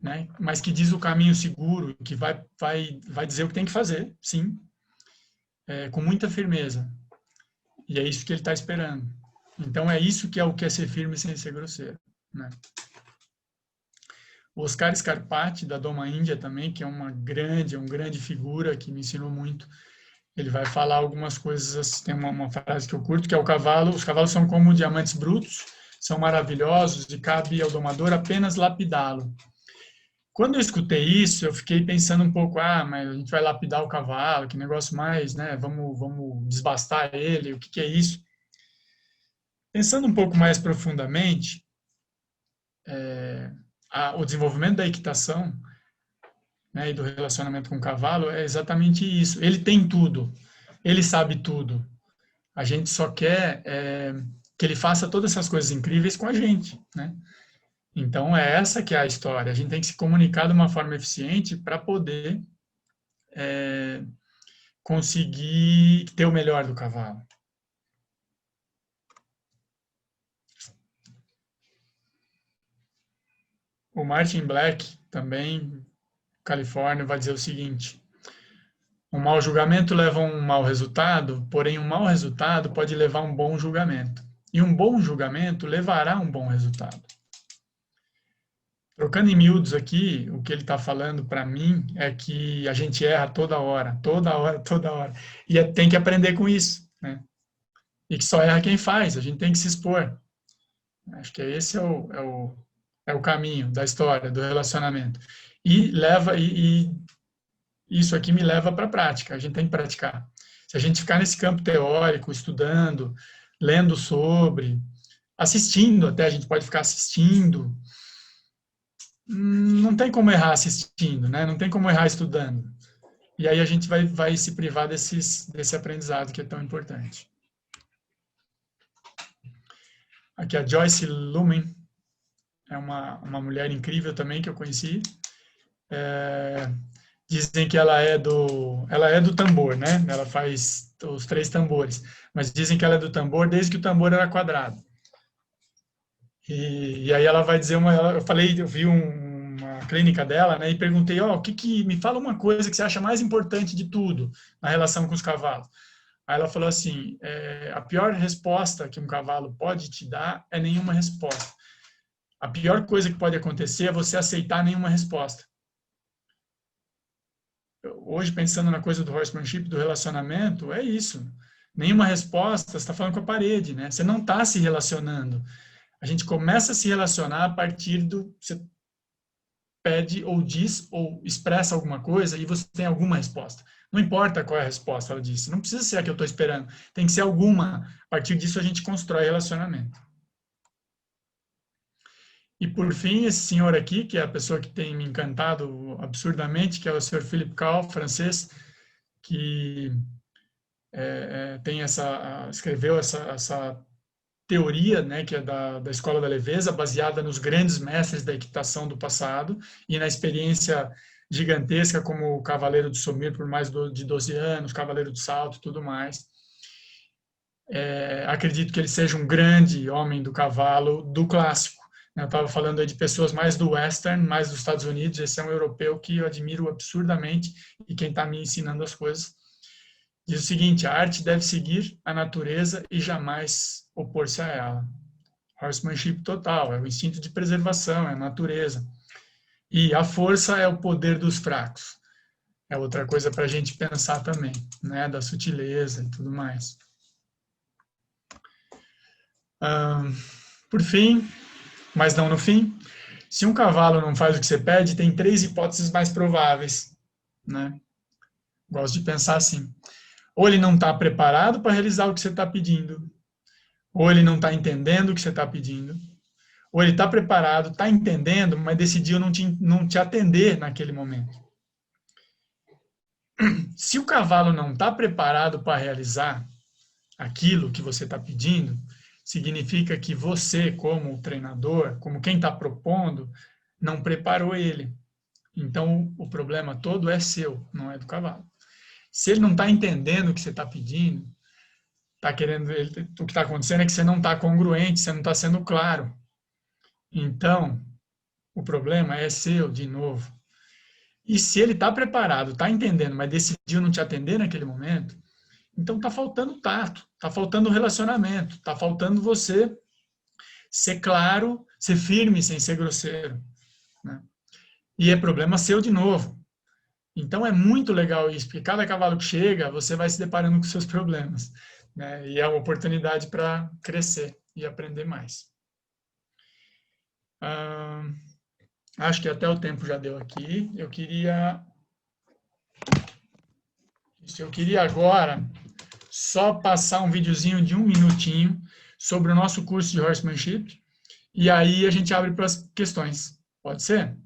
né? Mas que diz o caminho seguro, que vai dizer o que tem que fazer, sim, com muita firmeza. E é isso que ele está esperando. Então, é isso que é o que é ser firme sem ser grosseiro, né? O Oscar Scarpati, da Doma Índia também, que é uma grande figura, que me ensinou muito. Ele vai falar algumas coisas, tem uma frase que eu curto, que é os cavalos são como diamantes brutos, são maravilhosos e cabe ao domador apenas lapidá-lo. Quando eu escutei isso, eu fiquei pensando um pouco, mas a gente vai lapidar o cavalo, que negócio mais, né? Vamos desbastar ele, o que é isso? Pensando um pouco mais profundamente, o desenvolvimento da equitação, né, e do relacionamento com o cavalo é exatamente isso. Ele tem tudo, ele sabe tudo. A gente só quer que ele faça todas essas coisas incríveis com a gente, né? Então, é essa que é a história. A gente tem que se comunicar de uma forma eficiente para poder conseguir ter o melhor do cavalo. O Martin Black, também, Califórnia, vai dizer o seguinte: um mau julgamento leva a um mau resultado, porém um mau resultado pode levar a um bom julgamento. E um bom julgamento levará a um bom resultado. Trocando em miúdos aqui, o que ele está falando para mim é que a gente erra toda hora. E tem que aprender com isso, né? E que só erra quem faz, a gente tem que se expor. Acho que esse é o caminho da história, do relacionamento. E isso aqui me leva para a prática, a gente tem que praticar. Se a gente ficar nesse campo teórico, estudando, lendo sobre, assistindo até, a gente pode ficar assistindo, não tem como errar assistindo, né? Não tem como errar estudando. E aí a gente vai se privar desse aprendizado que é tão importante. Aqui a Joyce Lumen, é uma mulher incrível também que eu conheci. Dizem que ela é do tambor, né? Ela faz os 3 tambores, mas dizem que ela é do tambor desde que o tambor era quadrado. E aí ela vai dizer eu vi uma clínica dela, né? E perguntei, me fala uma coisa que você acha mais importante de tudo na relação com os cavalos. Aí ela falou assim, a pior resposta que um cavalo pode te dar é nenhuma resposta. A pior coisa que pode acontecer é você aceitar nenhuma resposta. Hoje, pensando na coisa do horsemanship, do relacionamento, é isso. Nenhuma resposta, você está falando com a parede, né? Você não está se relacionando. A gente começa a se relacionar a partir do... Você pede ou diz ou expressa alguma coisa e você tem alguma resposta. Não importa qual é a resposta, ela disse. Não precisa ser a que eu estou esperando. Tem que ser alguma. A partir disso, a gente constrói relacionamento. E, por fim, esse senhor aqui, que é a pessoa que tem me encantado absurdamente, que é o Sr. Philippe Call, francês, que escreveu essa teoria, né, que é da Escola da Leveza, baseada nos grandes mestres da equitação do passado e na experiência gigantesca como o Cavaleiro do Somir por mais de 12 anos, Cavaleiro do Salto e tudo mais. Acredito que ele seja um grande homem do cavalo do clássico. Eu estava falando aí de pessoas mais do western, mais dos Estados Unidos. Esse é um europeu que eu admiro absurdamente e quem está me ensinando as coisas. Diz o seguinte: a arte deve seguir a natureza e jamais opor-se a ela. Horsemanship total, é o instinto de preservação, é a natureza. E a força é o poder dos fracos. É outra coisa para a gente pensar também, né? Da sutileza e tudo mais. Por fim, mas não no fim, se um cavalo não faz o que você pede, tem 3 hipóteses mais prováveis, né? Gosto de pensar assim. Ou ele não está preparado para realizar o que você está pedindo, ou ele não está entendendo o que você está pedindo, ou ele está preparado, está entendendo, mas decidiu não te atender naquele momento. Se o cavalo não está preparado para realizar aquilo que você está pedindo, significa que você, como treinador, como quem está propondo, não preparou ele. Então, o problema todo é seu, não é do cavalo. Se ele não está entendendo o que você está pedindo, o que está acontecendo é que você não está congruente, você não está sendo claro. Então, o problema é seu, de novo. E se ele está preparado, está entendendo, mas decidiu não te atender naquele momento, então está faltando tato, está faltando relacionamento, está faltando você ser claro, ser firme sem ser grosseiro, né? E é problema seu de novo. Então é muito legal isso, porque cada cavalo que chega, você vai se deparando com seus problemas, né? E é uma oportunidade para crescer e aprender mais. Acho que até o tempo já deu aqui. Eu queria agora só passar um videozinho de 1 minutinho sobre o nosso curso de Horsemanship e aí a gente abre para as questões. Pode ser?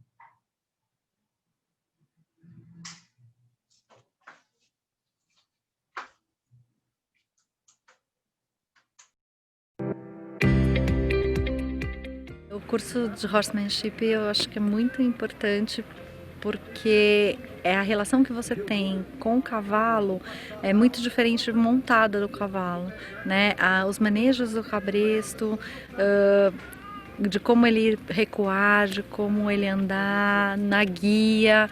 O curso de horsemanship eu acho que é muito importante porque a relação que você tem com o cavalo é muito diferente montada do cavalo, né? Os manejos do cabresto, de como ele recuar, de como ele andar na guia,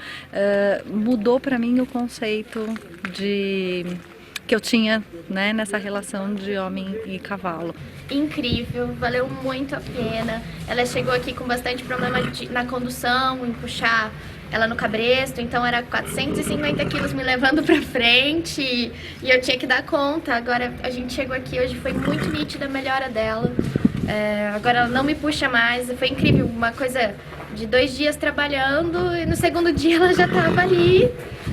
mudou para mim o conceito que eu tinha, né, nessa relação de homem e cavalo. Incrível, valeu muito a pena. Ela chegou aqui com bastante problema na condução, em puxar ela no cabresto, então era 450 quilos me levando pra frente e eu tinha que dar conta. Agora a gente chegou aqui hoje, foi muito nítida a melhora dela. Agora ela não me puxa mais, foi incrível, uma coisa de 2 dias trabalhando e no segundo dia ela já tava ali,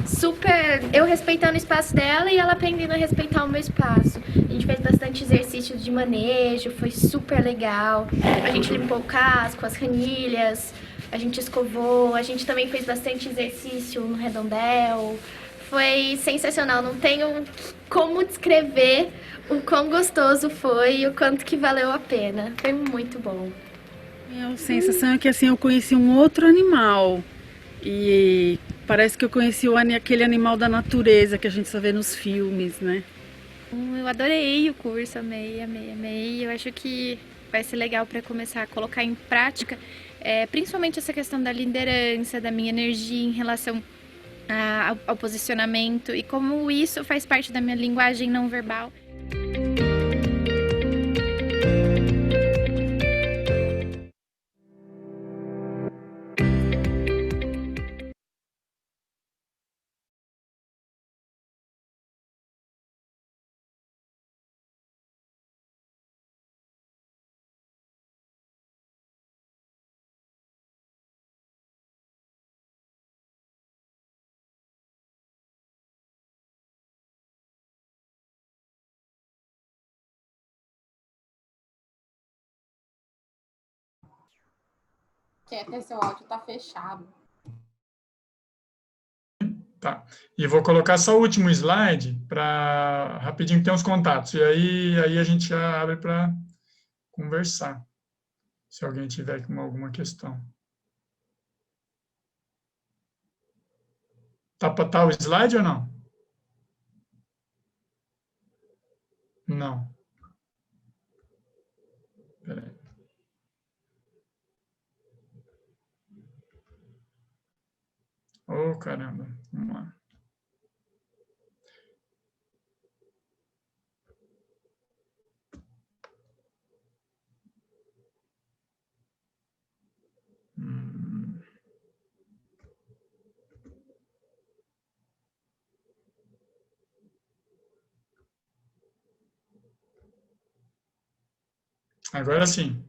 super, eu respeitando o espaço dela e ela aprendendo a respeitar o meu espaço. A gente fez bastante exercício de manejo, foi super legal. A gente limpou o casco, as ranilhas, a gente escovou, a gente também fez bastante exercício no redondel. Foi sensacional, não tenho como descrever o quão gostoso foi e o quanto que valeu a pena. Foi muito bom. A sensação é que assim, eu conheci um outro animal e parece que eu conheci aquele animal da natureza que a gente só vê nos filmes, né? Eu adorei o curso, amei, amei, amei. Eu acho que vai ser legal para começar a colocar em prática, principalmente essa questão da liderança, da minha energia em relação ao posicionamento e como isso faz parte da minha linguagem não verbal. Keter, seu áudio tá fechado. Tá. E vou colocar só o último slide para rapidinho ter uns contatos. E aí a gente já abre para conversar, se alguém tiver com alguma questão. Tá o slide ou não? Não. Espera aí. Oh, caramba. Vamos lá. Agora sim.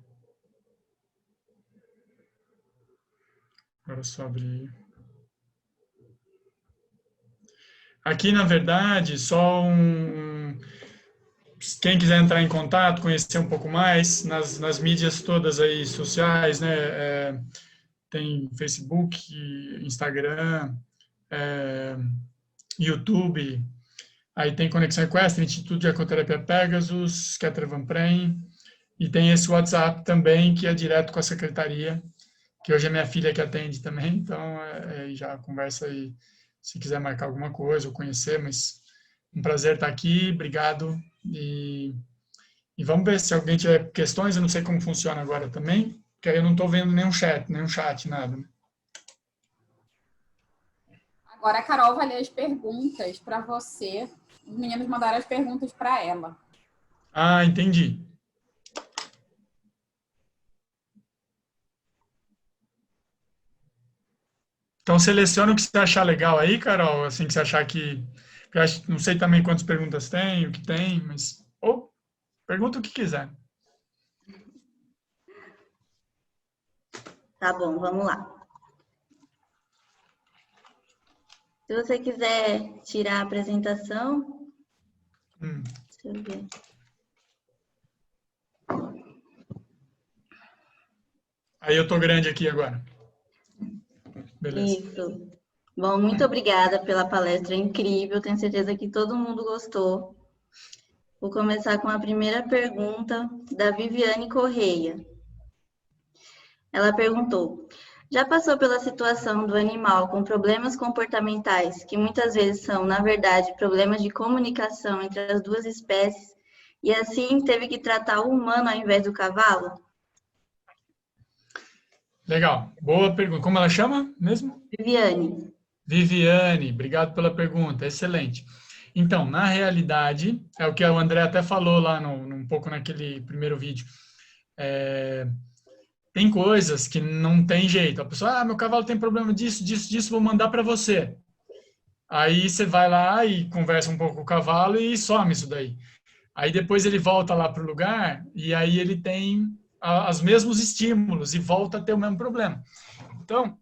Agora é só abrir. Aqui, na verdade, só quem quiser entrar em contato, conhecer um pouco mais, nas mídias todas aí sociais, né? Tem Facebook, Instagram, YouTube, aí tem Conexão Equestre, Instituto de Ecoterapia Pegasus, Keter Van Prem, e tem esse WhatsApp também, que é direto com a secretaria, que hoje é minha filha que atende também, então já conversa aí, se quiser marcar alguma coisa ou conhecer, mas um prazer estar aqui, obrigado, e vamos ver se alguém tiver questões, eu não sei como funciona agora também, porque aí eu não estou vendo nenhum chat, nada. Agora a Carol vai ler as perguntas para você. Os meninos mandaram as perguntas para ela. Ah, entendi. Então, seleciona o que você achar legal aí, Carol, assim que você achar que... Eu não sei também quantas perguntas tem, o que tem, mas... Ou pergunta o que quiser. Tá bom, vamos lá. Se você quiser tirar a apresentação... Deixa eu ver. Aí eu tô grande aqui agora. Beleza. Isso. Bom, muito obrigada pela palestra incrível. Tenho certeza que todo mundo gostou. Vou começar com a primeira pergunta da Viviane Correia. Ela perguntou: já passou pela situação do animal com problemas comportamentais, que muitas vezes são, na verdade, problemas de comunicação entre as duas espécies, e assim teve que tratar o humano ao invés do cavalo? Legal. Boa pergunta. Como ela chama mesmo? Viviane. Viviane, obrigado pela pergunta. Excelente. Então, na realidade, é o que o André até falou lá um pouco naquele primeiro vídeo. Tem coisas que não tem jeito. A pessoa, meu cavalo tem problema disso, vou mandar para você. Aí você vai lá e conversa um pouco com o cavalo e some isso daí. Aí depois ele volta lá para o lugar e aí ele tem os mesmos estímulos e volta a ter o mesmo problema. Então,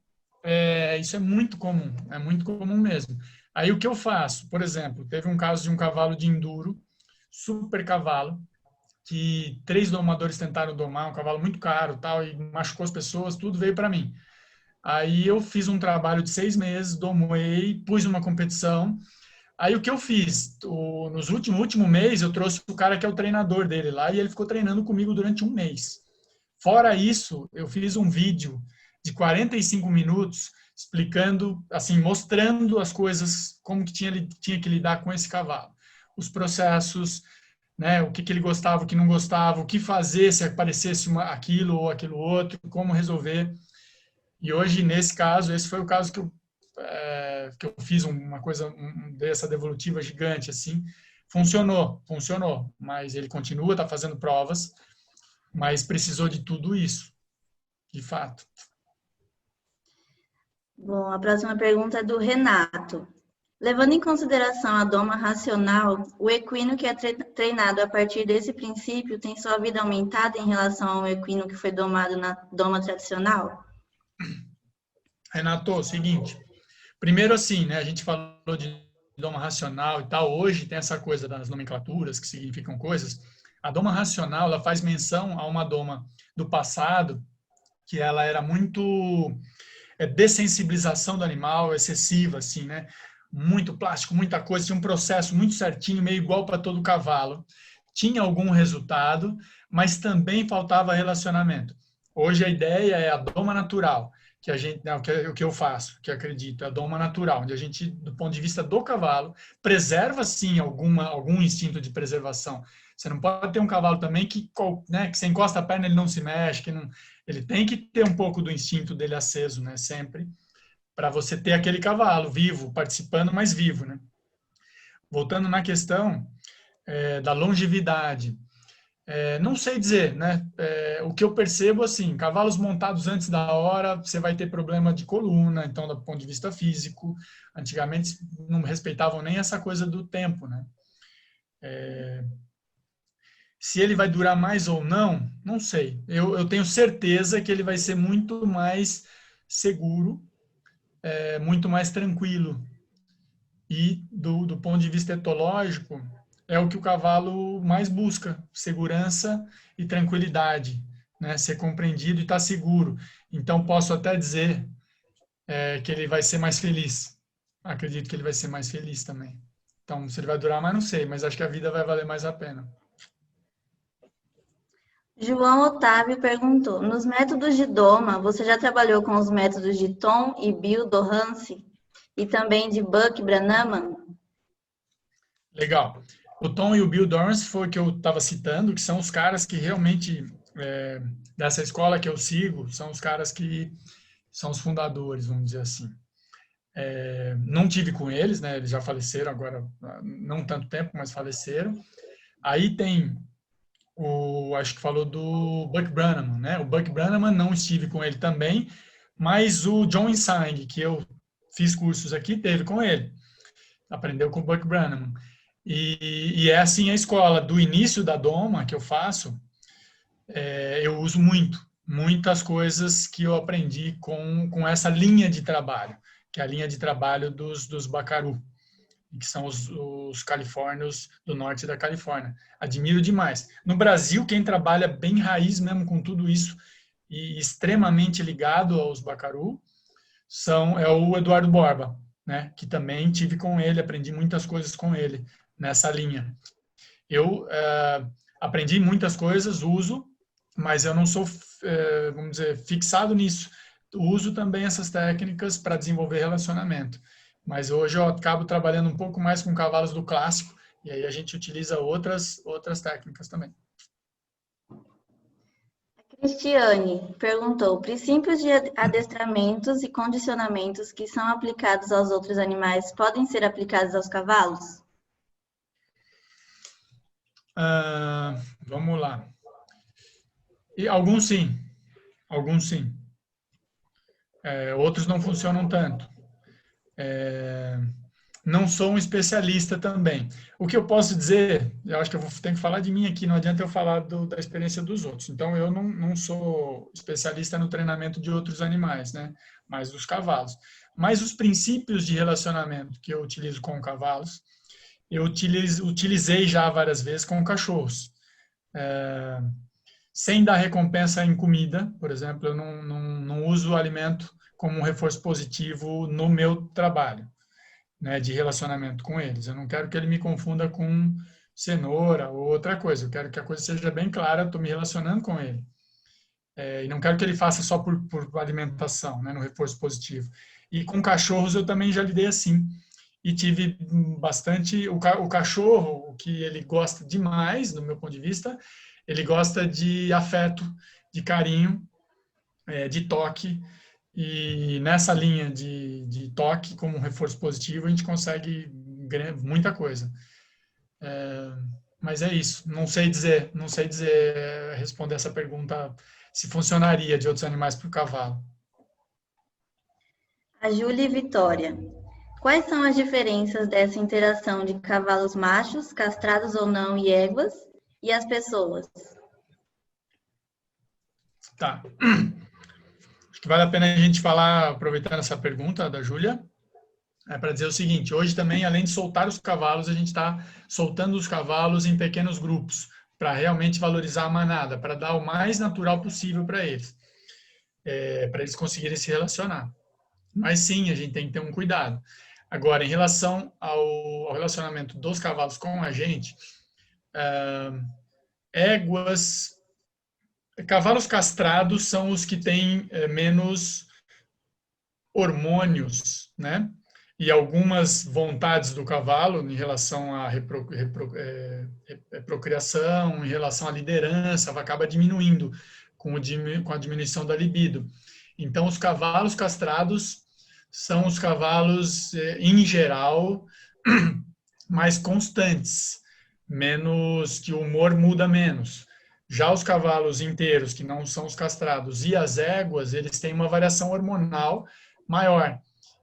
isso é muito comum mesmo. Aí o que eu faço? Por exemplo, teve um caso de um cavalo de enduro, super cavalo, que 3 domadores tentaram domar, um cavalo muito caro, tal, e machucou as pessoas, tudo veio para mim. Aí eu fiz um trabalho de 6 meses, domei, pus numa competição. Aí o que eu fiz? No último mês, eu trouxe o cara que é o treinador dele lá, e ele ficou treinando comigo durante um mês. Fora isso, eu fiz um vídeo de 45 minutos, explicando, assim, mostrando as coisas, como que tinha que lidar com esse cavalo. Os processos, né, o que ele gostava, o que não gostava, o que fazer se aparecesse aquilo ou aquilo outro, como resolver. E hoje, nesse caso, esse foi o caso que eu fiz uma coisa dessa devolutiva gigante, assim. Funcionou, mas ele continua, está fazendo provas, mas precisou de tudo isso, de fato. Bom, a próxima pergunta é do Renato. Levando em consideração a doma racional, o equino que é treinado a partir desse princípio tem sua vida aumentada em relação ao equino que foi domado na doma tradicional? Renato, seguinte, primeiro assim, né, a gente falou de doma racional e tal, hoje tem essa coisa das nomenclaturas que significam coisas. A doma racional, ela faz menção a uma doma do passado, que ela era muito dessensibilização do animal, excessiva, assim, né? Muito plástico, muita coisa, tinha um processo muito certinho, meio igual para todo cavalo. Tinha algum resultado, mas também faltava relacionamento. Hoje a ideia é a doma natural, que a gente, o que eu faço, que eu acredito, é a doma natural, onde a gente, do ponto de vista do cavalo, preserva sim algum instinto de preservação. Você não pode ter um cavalo também que você encosta a perna, ele não se mexe, ele tem que ter um pouco do instinto dele aceso, né, sempre, para você ter aquele cavalo vivo, participando, mas vivo, né? Voltando na questão da longevidade, não sei dizer, né? O que eu percebo, assim, cavalos montados antes da hora, você vai ter problema de coluna, então, do ponto de vista físico, antigamente não respeitavam nem essa coisa do tempo, né? Se ele vai durar mais ou não, não sei. Eu tenho certeza que ele vai ser muito mais seguro, muito mais tranquilo. E, do ponto de vista etológico, é o que o cavalo mais busca, segurança e tranquilidade, né? Ser compreendido e estar seguro. Então, posso até dizer que ele vai ser mais feliz. Acredito que ele vai ser mais feliz também. Então, se ele vai durar mais, não sei, mas acho que a vida vai valer mais a pena. João Otávio perguntou: nos métodos de doma, você já trabalhou com os métodos de Tom e Bill Dohanse e também de Buck Brannaman? Legal. O Tom e o Bill Dohanse foi o que eu estava citando, que são os caras que realmente, dessa escola que eu sigo, são os caras que são os fundadores, vamos dizer assim. Não tive com eles, né? Eles já faleceram agora, não tanto tempo, mas faleceram. Aí tem acho que falou do Buck Brannaman, né? O Buck Brannaman, não estive com ele também, mas o John Insang, que eu fiz cursos aqui, teve com ele. Aprendeu com o Buck Brannaman. E é assim a escola, do início da doma que eu faço, eu uso muitas coisas que eu aprendi com essa linha de trabalho, que é a linha de trabalho dos Bacaru, que são os califórnios do norte da Califórnia. Admiro demais. No Brasil, quem trabalha bem raiz mesmo com tudo isso e extremamente ligado aos bacaru é o Eduardo Borba, né? Que também tive com ele, aprendi muitas coisas com ele nessa linha. Eu aprendi muitas coisas, uso, mas eu não sou, vamos dizer, fixado nisso. Uso também essas técnicas para desenvolver relacionamento. Mas hoje eu acabo trabalhando um pouco mais com cavalos do clássico, e aí a gente utiliza outras técnicas também. Cristiane perguntou: princípios de adestramentos e condicionamentos que são aplicados aos outros animais podem ser aplicados aos cavalos? Vamos lá. E alguns sim. Outros não funcionam tanto. Não sou um especialista também. O que eu posso dizer, eu acho que eu tenho que falar de mim aqui, não adianta eu falar da experiência dos outros. Então, eu não sou especialista no treinamento de outros animais, né? Mas dos cavalos. Mas os princípios de relacionamento que eu utilizo com cavalos, eu utilizei já várias vezes com cachorros. Sem dar recompensa em comida, por exemplo, eu não uso o alimento como um reforço positivo no meu trabalho, né, de relacionamento com eles. Eu não quero que ele me confunda com cenoura ou outra coisa. Eu quero que a coisa seja bem clara, estou me relacionando com ele. E não quero que ele faça só por alimentação, né, no reforço positivo. E com cachorros eu também já lidei assim. E tive bastante... O cachorro, o que ele gosta demais, do meu ponto de vista, ele gosta de afeto, de carinho, de toque. E nessa linha de toque, como um reforço positivo, a gente consegue ganhar muita coisa. Mas é isso. Não sei dizer responder essa pergunta se funcionaria de outros animais para o cavalo. A Júlia e Vitória: quais são as diferenças dessa interação de cavalos machos, castrados ou não, e éguas, e as pessoas? Tá. Acho que vale a pena a gente falar, aproveitando essa pergunta da Júlia, para dizer o seguinte: hoje também, além de soltar os cavalos, a gente está soltando os cavalos em pequenos grupos, para realmente valorizar a manada, para dar o mais natural possível para eles conseguirem se relacionar. Mas sim, a gente tem que ter um cuidado. Agora, em relação ao relacionamento dos cavalos com a gente, cavalos castrados são os que têm menos hormônios, né? E algumas vontades do cavalo em relação à procriação, em relação à liderança, acaba diminuindo com a diminuição da libido. Então, os cavalos castrados são os cavalos, em geral, mais constantes, menos, que o humor muda menos. Já os cavalos inteiros, que não são os castrados, e as éguas, eles têm uma variação hormonal maior.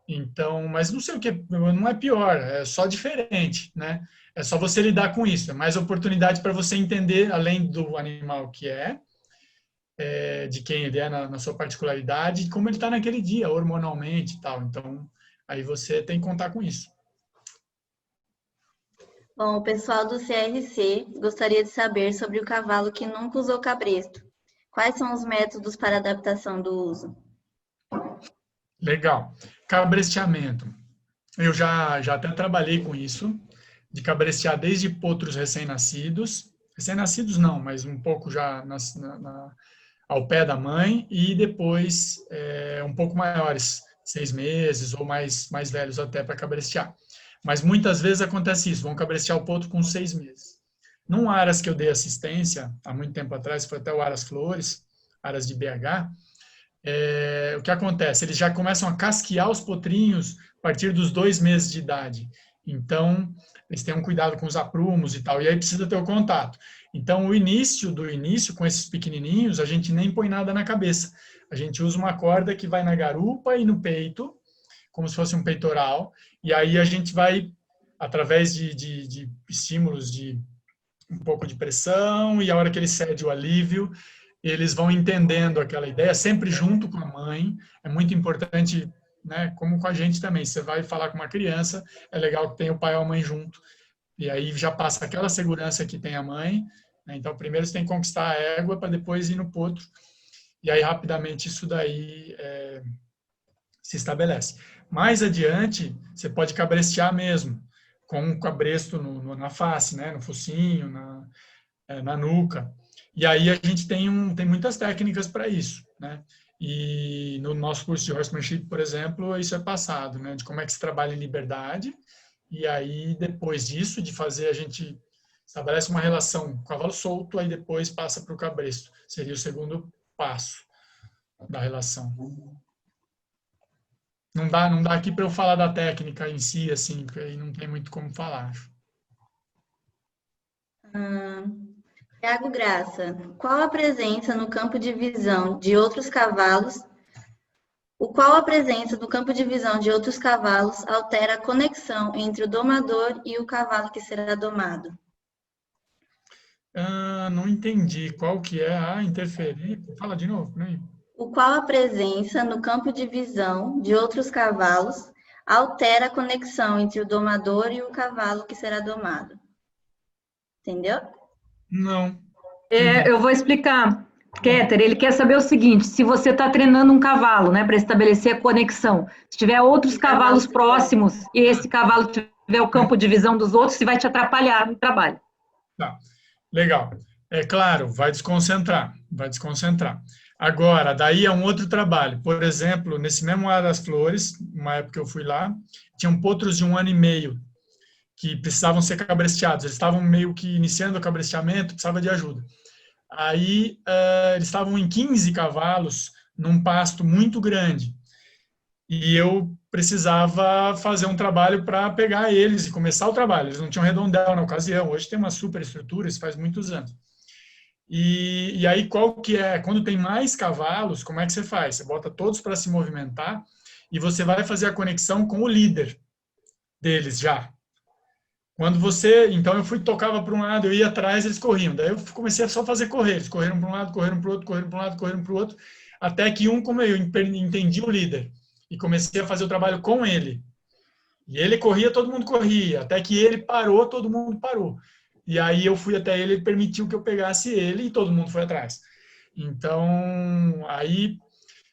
Então, mas não sei o que, não é pior, é só diferente, né? É só você lidar com isso, é mais oportunidade para você entender, além do animal que de quem ele é na sua particularidade, e como ele está naquele dia, hormonalmente e tal. Então, aí você tem que contar com isso. Bom, o pessoal do CRC gostaria de saber sobre o cavalo que nunca usou cabresto. Quais são os métodos para adaptação do uso? Legal. Cabresteamento. Eu já até trabalhei com isso, de cabrestear desde potros recém-nascidos. Recém-nascidos não, mas um pouco já ao pé da mãe, e depois um pouco maiores, 6 meses ou mais velhos até para cabrestear. Mas muitas vezes acontece isso, vão cabrestear o potro com 6 meses. Num aras que eu dei assistência, há muito tempo atrás, foi até o Aras Flores, aras de BH, o que acontece? Eles já começam a casquear os potrinhos a partir dos 2 meses de idade. Então, eles têm um cuidado com os aprumos e tal, e aí precisa ter o contato. Então, o início com esses pequenininhos, a gente nem põe nada na cabeça. A gente usa uma corda que vai na garupa e no peito, como se fosse um peitoral, e aí a gente vai, através de estímulos, de um pouco de pressão, e a hora que ele cede o alívio, eles vão entendendo aquela ideia, sempre junto com a mãe. É muito importante, né, como com a gente também. Você vai falar com uma criança, é legal que tenha o pai ou a mãe junto, e aí já passa aquela segurança que tem a mãe, né? Então, primeiro você tem que conquistar a égua para depois ir no potro. e aí rapidamente isso daí se estabelece. Mais adiante, você pode cabrestear mesmo, com um cabresto na face, né, no focinho, na nuca. E aí a gente tem muitas técnicas para isso, né? E no nosso curso de Horsemanship, por exemplo, isso é passado, né? De como é que se trabalha em liberdade. E aí, depois disso, de fazer, a gente estabelece uma relação com o cavalo solto, aí depois passa para o cabresto. Seria o segundo passo da relação. Não dá aqui para eu falar da técnica em si, assim, porque aí não tem muito como falar. Thiago Graça, qual a presença no campo de visão de outros cavalos? Qual a presença do campo de visão de outros cavalos altera a conexão entre o domador e o cavalo que será domado? Não entendi. Qual que é a interferir? Fala de novo, né? Qual a presença no campo de visão de outros cavalos altera a conexão entre o domador e o cavalo que será domado? Entendeu? Não. Eu vou explicar. Keter, ele quer saber o seguinte, se você está treinando um cavalo, né, para estabelecer a conexão, se tiver outros cavalos próximos e esse cavalo tiver o campo de visão dos outros, se vai te atrapalhar no trabalho. Tá, legal. É claro, vai desconcentrar. Agora, daí é um outro trabalho. Por exemplo, nesse mesmo Ar das Flores, uma época que eu fui lá, tinham potros de 1 ano e meio que precisavam ser cabresteados. Eles estavam meio que iniciando o cabresteamento, precisava de ajuda. Aí, eles estavam em 15 cavalos, num pasto muito grande. E eu precisava fazer um trabalho para pegar eles e começar o trabalho. Eles não tinham redondel na ocasião. Hoje tem uma super estrutura, isso faz muitos anos. E aí, qual que é? Quando tem mais cavalos, como é que você faz? Você bota todos para se movimentar e você vai fazer a conexão com o líder deles já. Então eu tocava para um lado, eu ia atrás, eles corriam. Daí eu comecei a só fazer correr. Eles correram para um lado, correram para o outro, correram para um lado, correram para o outro, até que como eu entendi o líder e comecei a fazer o trabalho com ele. E ele corria, todo mundo corria, até que ele parou, todo mundo parou. E aí eu fui até ele permitiu que eu pegasse ele e todo mundo foi atrás. Então, aí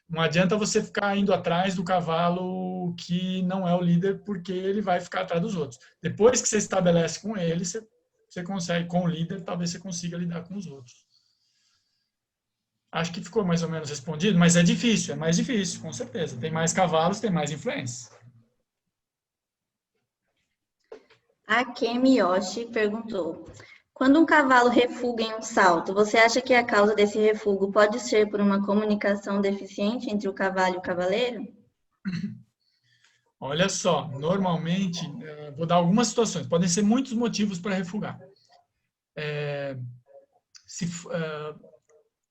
não adianta você ficar indo atrás do cavalo que não é o líder, porque ele vai ficar atrás dos outros. Depois que você estabelece com ele, você consegue, com o líder, talvez você consiga lidar com os outros. Acho que ficou mais ou menos respondido, mas é mais difícil, com certeza. Tem mais cavalos, tem mais influência. A Kemi Yoshi perguntou: quando um cavalo refuga em um salto, você acha que a causa desse refúgio pode ser por uma comunicação deficiente entre o cavalo e o cavaleiro? Olha só, normalmente, vou dar algumas situações, podem ser muitos motivos para refugar.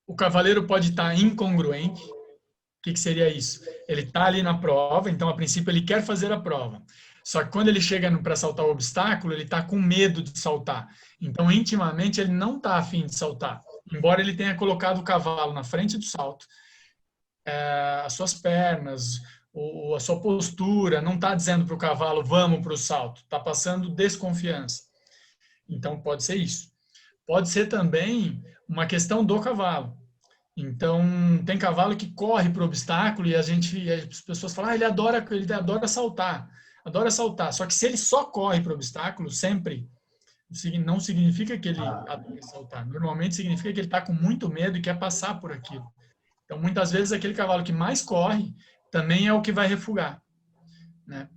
O cavaleiro pode estar incongruente. O que seria isso? Ele está ali na prova, então, a princípio, ele quer fazer a prova. Só que quando ele chega para saltar o obstáculo, ele está com medo de saltar. Então, intimamente, ele não está afim de saltar. Embora ele tenha colocado o cavalo na frente do salto, as suas pernas, a sua postura, não está dizendo para o cavalo, vamos para o salto. Está passando desconfiança. Então, pode ser isso. Pode ser também uma questão do cavalo. Então, tem cavalo que corre para o obstáculo e as pessoas falam, ele adora saltar. Adora saltar. Só que se ele só corre para o obstáculo, sempre, não significa que ele adora saltar. Normalmente significa que ele está com muito medo e quer passar por aquilo. Então, muitas vezes, aquele cavalo que mais corre também é o que vai refugar, né?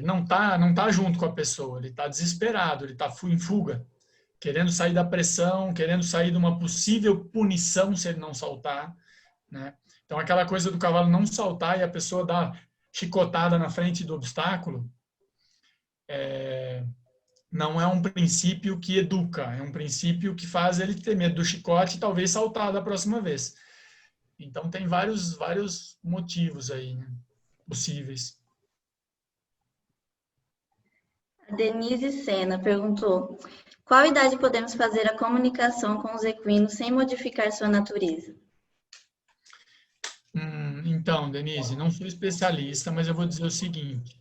Não tá junto com a pessoa, ele está desesperado, ele está em fuga, querendo sair da pressão, querendo sair de uma possível punição se ele não saltar, né? Então, aquela coisa do cavalo não saltar e a pessoa dar chicotada na frente do obstáculo, não é um princípio que educa, é um princípio que faz ele ter medo do chicote e talvez saltar da próxima vez. Então, tem vários motivos aí, né, possíveis. A Denise Sena perguntou: qual idade podemos fazer a comunicação com os equinos sem modificar sua natureza? Então, Denise, não sou especialista, mas eu vou dizer o seguinte.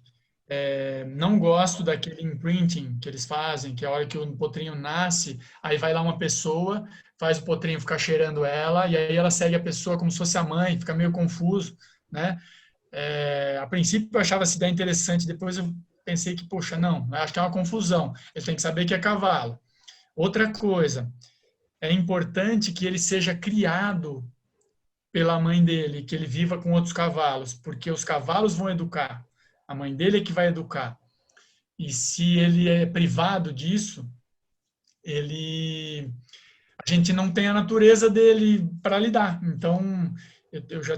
Não gosto daquele imprinting que eles fazem, que é a hora que o potrinho nasce, aí vai lá uma pessoa, faz o potrinho ficar cheirando ela, e aí ela segue a pessoa como se fosse a mãe, fica meio confuso, né? A princípio eu achava essa ideia interessante, depois eu pensei que, poxa, não, acho que é uma confusão. Ele tem que saber que é cavalo. Outra coisa, é importante que ele seja criado pela mãe dele, que ele viva com outros cavalos, porque os cavalos vão educar. A mãe dele é que vai educar. E se ele é privado disso, a gente não tem a natureza dele para lidar. Então, eu já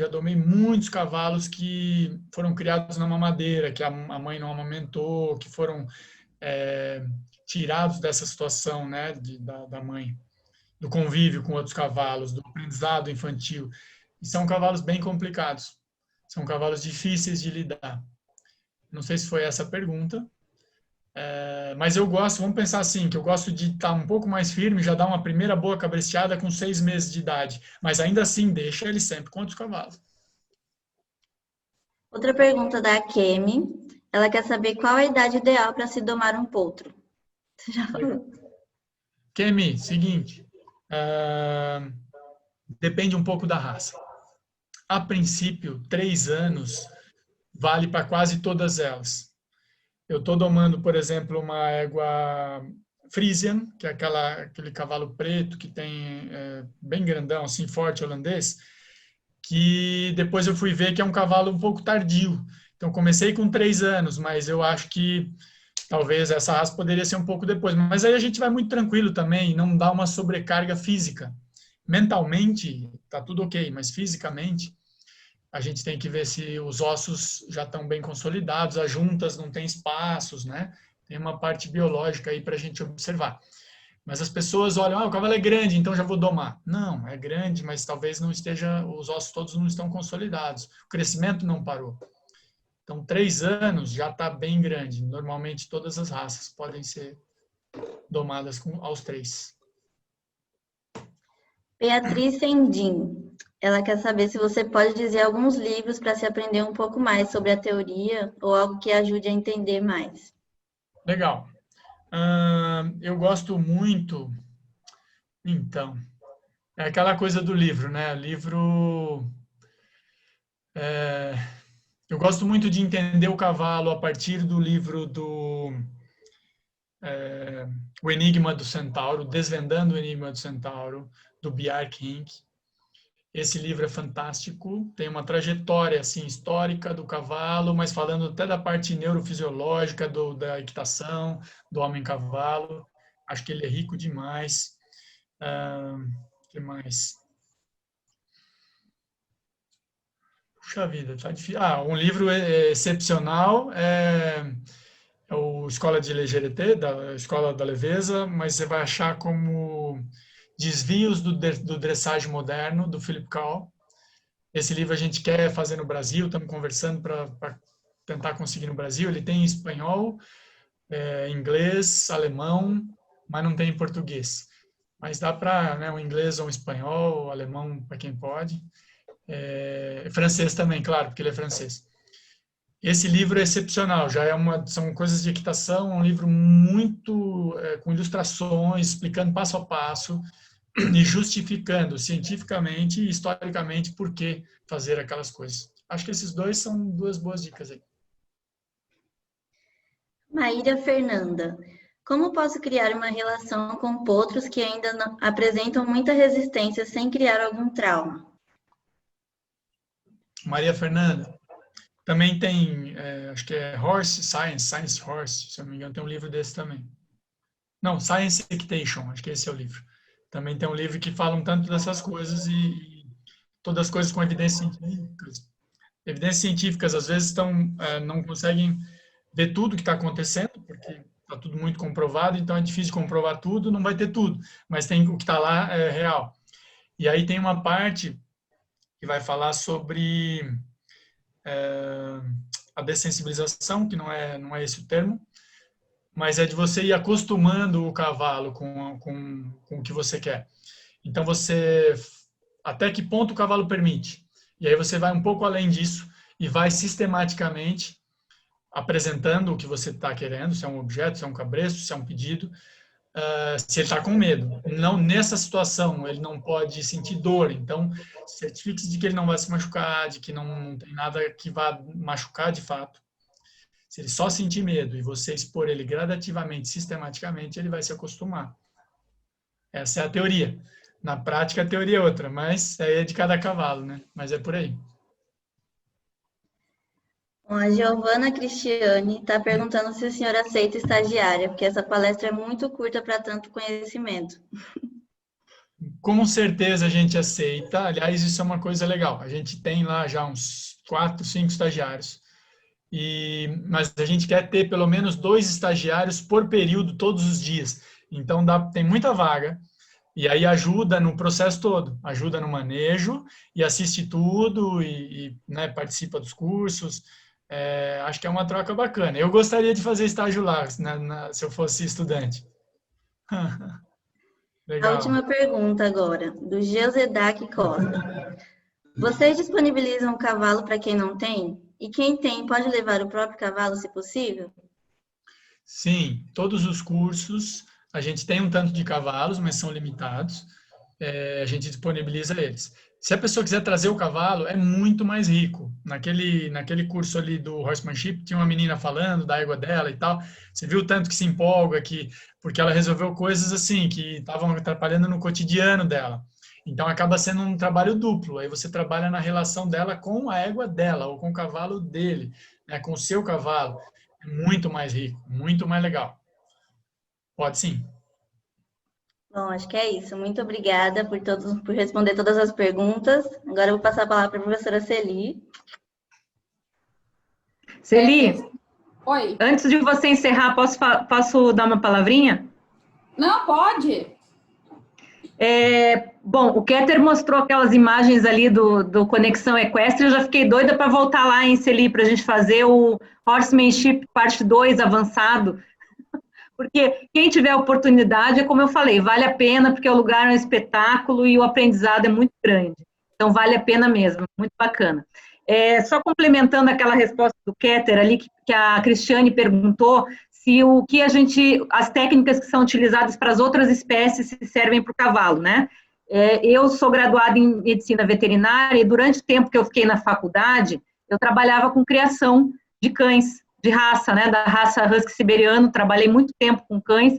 domei muitos cavalos que foram criados na mamadeira, que a mãe não amamentou, que foram tirados dessa situação, né, da mãe, do convívio com outros cavalos, do aprendizado infantil. E são cavalos bem complicados. São cavalos difíceis de lidar. Não sei se foi essa a pergunta, mas eu gosto, vamos pensar assim, que eu gosto de estar um pouco mais firme, já dar uma primeira boa cabresteada com 6 meses de idade, mas ainda assim deixa ele sempre com outros cavalos. Outra pergunta da Kemi, ela quer saber qual a idade ideal para se domar um potro. Você já falou. Kemi, seguinte, depende um pouco da raça. A princípio, 3 anos vale para quase todas elas. Eu estou domando, por exemplo, uma égua Friesian, que é aquele cavalo preto que tem bem grandão, assim, forte, holandês, que depois eu fui ver que é um cavalo um pouco tardio. Então, comecei com 3 anos, mas eu acho que talvez essa raça poderia ser um pouco depois. Mas aí a gente vai muito tranquilo também, não dá uma sobrecarga física. Mentalmente, tá tudo ok, mas fisicamente, a gente tem que ver se os ossos já estão bem consolidados, as juntas não tem espaços, né? Tem uma parte biológica aí para a gente observar. Mas as pessoas olham, o cavalo é grande, então já vou domar. Não, é grande, mas talvez não esteja, os ossos todos não estão consolidados. O crescimento não parou. Então, 3 anos já está bem grande. Normalmente, todas as raças podem ser domadas aos 3. Beatriz Sendim, ela quer saber se você pode dizer alguns livros para se aprender um pouco mais sobre a teoria ou algo que ajude a entender mais. Legal. Eu gosto muito, então, é aquela coisa do livro, né? Eu gosto muito de entender o cavalo a partir do livro O Enigma do Centauro, Desvendando o Enigma do Centauro, do Bjarke Ingels. Esse livro é fantástico, tem uma trajetória assim, histórica do cavalo, mas falando até da parte neurofisiológica da equitação, do homem-cavalo. Acho que ele é rico demais. O que mais? Puxa vida, tá difícil. Um livro excepcional é o Escola de Légèreté, da Escola da Leveza, mas você vai achar como Desvios do Dressage Moderno, do Philip Call. Esse livro a gente quer fazer no Brasil, estamos conversando para tentar conseguir no Brasil. Ele tem em espanhol, inglês, alemão, mas não tem em português. Mas dá para, né, um inglês ou um espanhol, alemão para quem pode. Francês também, claro, porque ele é francês. Esse livro é excepcional, são coisas de equitação, um livro muito com ilustrações, explicando passo a passo e justificando cientificamente e historicamente por que fazer aquelas coisas. Acho que esses dois são 2 boas dicas aí. Maíra Fernanda, como posso criar uma relação com potros que ainda não apresentam muita resistência sem criar algum trauma? Maria Fernanda, também tem, acho que é Science Horse, se eu não me engano, tem um livro desse também. Não, Science Equitation, acho que esse é o livro. Também tem um livro que fala um tanto dessas coisas e todas as coisas com evidências científicas. Evidências científicas, às vezes, não conseguem ver tudo que está acontecendo, porque está tudo muito comprovado, então é difícil comprovar tudo, não vai ter tudo, mas tem o que está lá é real. E aí tem uma parte que vai falar sobre a dessensibilização, que não é esse o termo, mas é de você ir acostumando o cavalo com o que você quer. Então, até que ponto o cavalo permite? E aí você vai um pouco além disso e vai sistematicamente apresentando o que você está querendo, se é um objeto, se é um cabresto, se é um pedido, se ele está com medo. Não, nessa situação, ele não pode sentir dor, então certifique-se de que ele não vai se machucar, de que não tem nada que vá machucar de fato. Se ele só sentir medo e você expor ele gradativamente, sistematicamente, ele vai se acostumar. Essa é a teoria. Na prática, a teoria é outra, mas aí é de cada cavalo, né? Mas é por aí. Bom, a Giovana Cristiane está perguntando se o senhor aceita estagiária, porque essa palestra é muito curta para tanto conhecimento. Com certeza a gente aceita. Aliás, isso é uma coisa legal. A gente tem lá já uns 4, 5 estagiários. Mas a gente quer ter pelo menos 2 estagiários por período, todos os dias. Então, tem muita vaga. E aí ajuda no processo todo. Ajuda no manejo e assiste tudo né, participa dos cursos. Acho que é uma troca bacana. Eu gostaria de fazer estágio lá, se eu fosse estudante. Legal. A última pergunta agora, do Geusedac Costa. Vocês disponibilizam cavalo para quem não tem? E quem tem pode levar o próprio cavalo, se possível? Sim, todos os cursos, a gente tem um tanto de cavalos, mas são limitados. A gente disponibiliza eles. Se a pessoa quiser trazer o cavalo, é muito mais rico. Naquele curso ali do horsemanship, tinha uma menina falando da égua dela e tal. Você viu o tanto que se empolga, porque ela resolveu coisas assim, que estavam atrapalhando no cotidiano dela. Então, acaba sendo um trabalho duplo. Aí você trabalha na relação dela com a égua dela, ou com o cavalo dele, né, com o seu cavalo. É muito mais rico, muito mais legal. Pode sim. Bom, acho que é isso. Muito obrigada por responder todas as perguntas. Agora eu vou passar a palavra para a professora Celi. Celi, Oi. Antes de você encerrar, posso dar uma palavrinha? Não, pode. Bom, o Keter mostrou aquelas imagens ali do Conexão Equestre, eu já fiquei doida para voltar lá em Celi, para a gente fazer o Horsemanship Parte 2 avançado, porque quem tiver oportunidade, como eu falei, vale a pena, porque o lugar é um espetáculo e o aprendizado é muito grande. Então, vale a pena mesmo, muito bacana. Só complementando aquela resposta do Keter ali, que a Cristiane perguntou, se as técnicas que são utilizadas para as outras espécies se servem para o cavalo, né? Eu sou graduada em medicina veterinária e durante o tempo que eu fiquei na faculdade, eu trabalhava com criação de cães de raça, né? Da raça husky siberiano, trabalhei muito tempo com cães,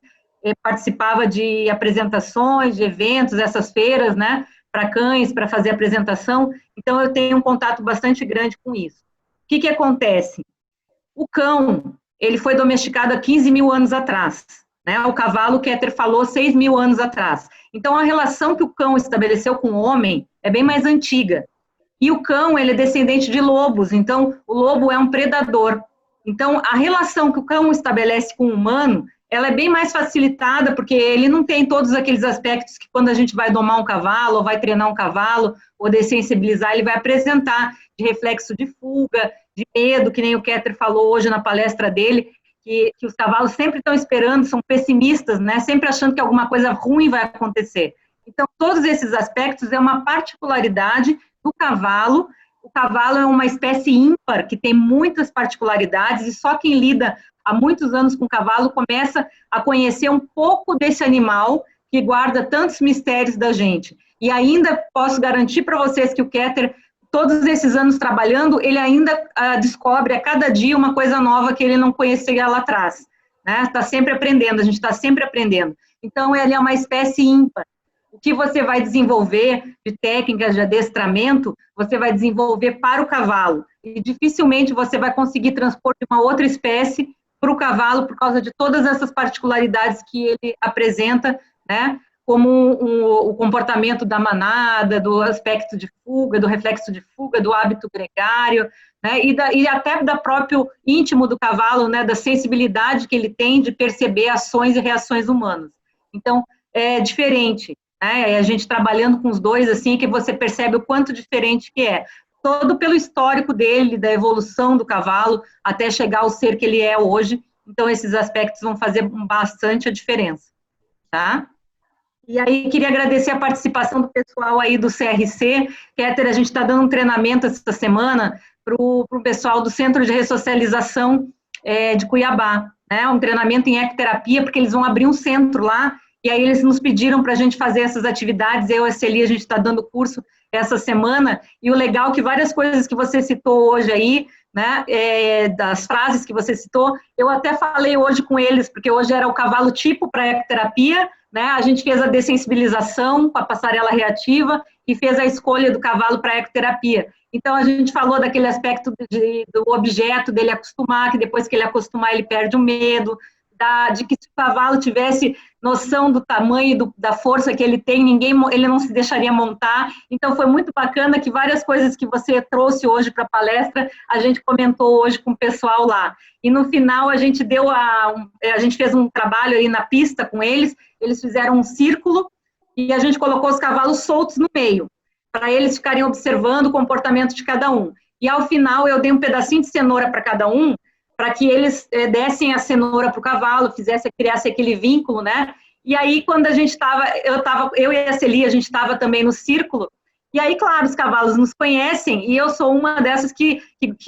participava de apresentações, de eventos, essas feiras, né? Para cães, para fazer apresentação, então eu tenho um contato bastante grande com isso. O que acontece? O cão, ele foi domesticado há 15 mil anos atrás, né? O cavalo, o Keter falou, 6 mil anos atrás. Então, a relação que o cão estabeleceu com o homem é bem mais antiga. E o cão, ele é descendente de lobos, então o lobo é um predador. Então, a relação que o cão estabelece com o humano, ela é bem mais facilitada, porque ele não tem todos aqueles aspectos que quando a gente vai domar um cavalo, ou vai treinar um cavalo, ou dessensibilizar, ele vai apresentar de reflexo de fuga, de medo, que nem o Keter falou hoje na palestra dele, que os cavalos sempre estão esperando, são pessimistas, né? Sempre achando que alguma coisa ruim vai acontecer. Então, todos esses aspectos é uma particularidade do cavalo. O cavalo é uma espécie ímpar, que tem muitas particularidades, e só quem lida há muitos anos com o cavalo começa a conhecer um pouco desse animal que guarda tantos mistérios da gente. E ainda posso garantir para vocês que o Keter, todos esses anos trabalhando, ele ainda descobre a cada dia uma coisa nova que ele não conhecia lá atrás. Né? Está sempre aprendendo, a gente está sempre aprendendo. Então, ele é uma espécie ímpar. O que você vai desenvolver de técnicas de adestramento, você vai desenvolver para o cavalo. E dificilmente você vai conseguir transpor de uma outra espécie para o cavalo por causa de todas essas particularidades que ele apresenta, né? Como o comportamento da manada, do aspecto de fuga, do reflexo de fuga, do hábito gregário, né? E até do próprio íntimo do cavalo, né? Da sensibilidade que ele tem de perceber ações e reações humanas. Então, é diferente. A gente trabalhando com os dois, assim, que você percebe o quanto diferente que é. Todo pelo histórico dele, da evolução do cavalo, até chegar ao ser que ele é hoje. Então, esses aspectos vão fazer bastante a diferença, tá? E aí, queria agradecer a participação do pessoal aí do CRC. Keter, a gente está dando um treinamento essa semana para o pessoal do Centro de Ressocialização de Cuiabá, né? Um treinamento em ecoterapia, porque eles vão abrir um centro lá, e aí eles nos pediram para a gente fazer essas atividades. Eu e a Celi, a gente está dando curso essa semana, e o legal é que várias coisas que você citou hoje aí, né, das frases que você citou, eu até falei hoje com eles, porque hoje era o cavalo tipo para ecoterapia, né, a gente fez a dessensibilização com a passarela reativa e fez a escolha do cavalo para ecoterapia. Então, a gente falou daquele aspecto do objeto, dele acostumar, que depois que ele acostumar, ele perde o medo, de que se o cavalo tivesse noção do tamanho da força que ele tem, ele não se deixaria montar. Então, foi muito bacana que várias coisas que você trouxe hoje para a palestra, a gente comentou hoje com o pessoal lá. E no final, a gente fez um trabalho aí na pista com eles fizeram um círculo e a gente colocou os cavalos soltos no meio, para eles ficarem observando o comportamento de cada um. E ao final, eu dei um pedacinho de cenoura para cada um, para que eles dessem a cenoura para o cavalo, criasse aquele vínculo, né? E aí, quando a gente estava, eu e a Celi, a gente estava também no círculo, e aí, claro, os cavalos nos conhecem, e eu sou uma dessas que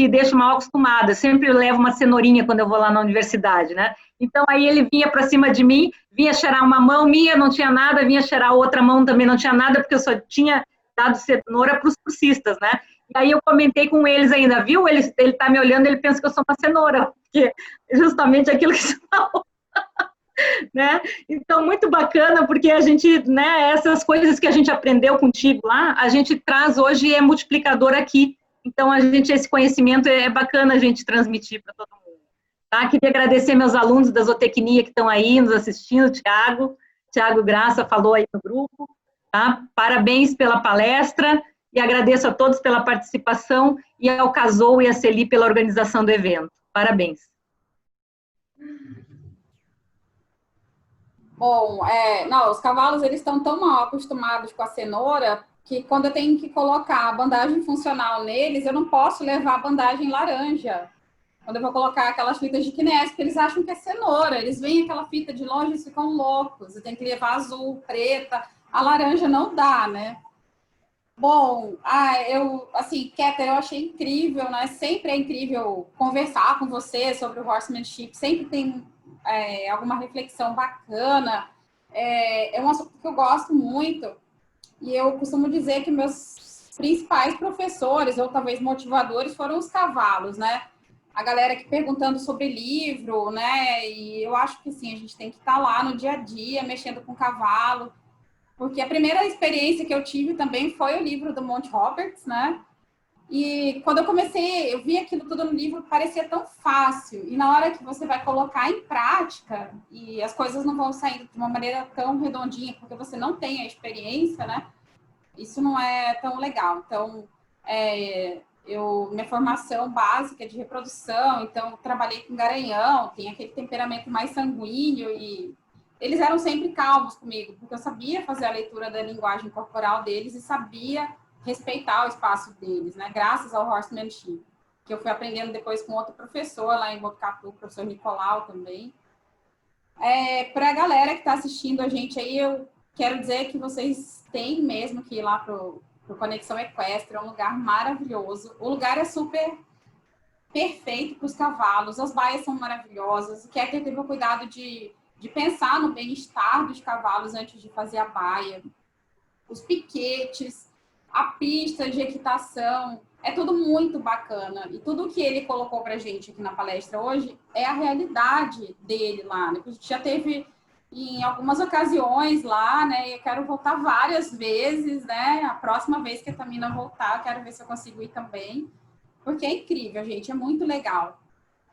deixo mal acostumada, eu sempre levo uma cenourinha quando eu vou lá na universidade, né? Então, aí ele vinha para cima de mim, vinha cheirar uma mão minha, não tinha nada, vinha cheirar a outra mão, também não tinha nada, porque eu só tinha dado cenoura para os cursistas, né? E aí eu comentei com eles ainda, viu? Ele tá me olhando, ele pensa que eu sou uma cenoura, porque é justamente aquilo que você falou, né? Então, muito bacana, porque a gente, né, essas coisas que a gente aprendeu contigo lá, a gente traz hoje e é multiplicador aqui. Então, esse conhecimento é bacana a gente transmitir para todo mundo. Tá? Queria agradecer meus alunos da zootecnia que estão aí nos assistindo, Thiago Graça falou aí no grupo, tá? Parabéns pela palestra. E agradeço a todos pela participação e ao Casou e a Celi pela organização do evento. Parabéns. Bom, os cavalos eles estão tão mal acostumados com a cenoura que quando eu tenho que colocar a bandagem funcional neles, eu não posso levar a bandagem laranja. Quando eu vou colocar aquelas fitas de Kinesp, eles acham que é cenoura. Eles veem aquela fita de longe e ficam loucos. Eu tenho que levar azul, preta. A laranja não dá, né? Bom, Keter, eu achei incrível, né? Sempre é incrível conversar com você sobre o horsemanship, sempre tem alguma reflexão bacana. É um assunto que eu gosto muito e eu costumo dizer que meus principais professores, ou talvez motivadores, foram os cavalos, né? A galera aqui perguntando sobre livro, né? E eu acho que sim, a gente tem que estar lá no dia a dia, mexendo com o cavalo. Porque a primeira experiência que eu tive também foi o livro do Monty Roberts, né? E quando eu comecei, eu vi aquilo tudo no livro, parecia tão fácil. E na hora que você vai colocar em prática, e as coisas não vão sair de uma maneira tão redondinha, porque você não tem a experiência, né? Isso não é tão legal. Então, minha formação básica é de reprodução, então trabalhei com garanhão, tem aquele temperamento mais sanguíneo e eles eram sempre calmos comigo, porque eu sabia fazer a leitura da linguagem corporal deles e sabia respeitar o espaço deles, né? Graças ao horsemanship, que eu fui aprendendo depois com outro professor lá em Botucatu, o professor Nicolau também. Para a galera que está assistindo a gente aí, eu quero dizer que vocês têm mesmo que ir lá para o Conexão Equestre, é um lugar maravilhoso. O lugar é super perfeito para os cavalos, as baias são maravilhosas, o Keter teve o cuidado de pensar no bem-estar dos cavalos antes de fazer a baia, os piquetes, a pista de equitação, é tudo muito bacana. E tudo que ele colocou pra gente aqui na palestra hoje é a realidade dele lá, né? A gente já teve em algumas ocasiões lá, né? Eu quero voltar várias vezes, né? A próxima vez que a Tamina voltar, eu quero ver se eu consigo ir também, porque é incrível, gente, é muito legal.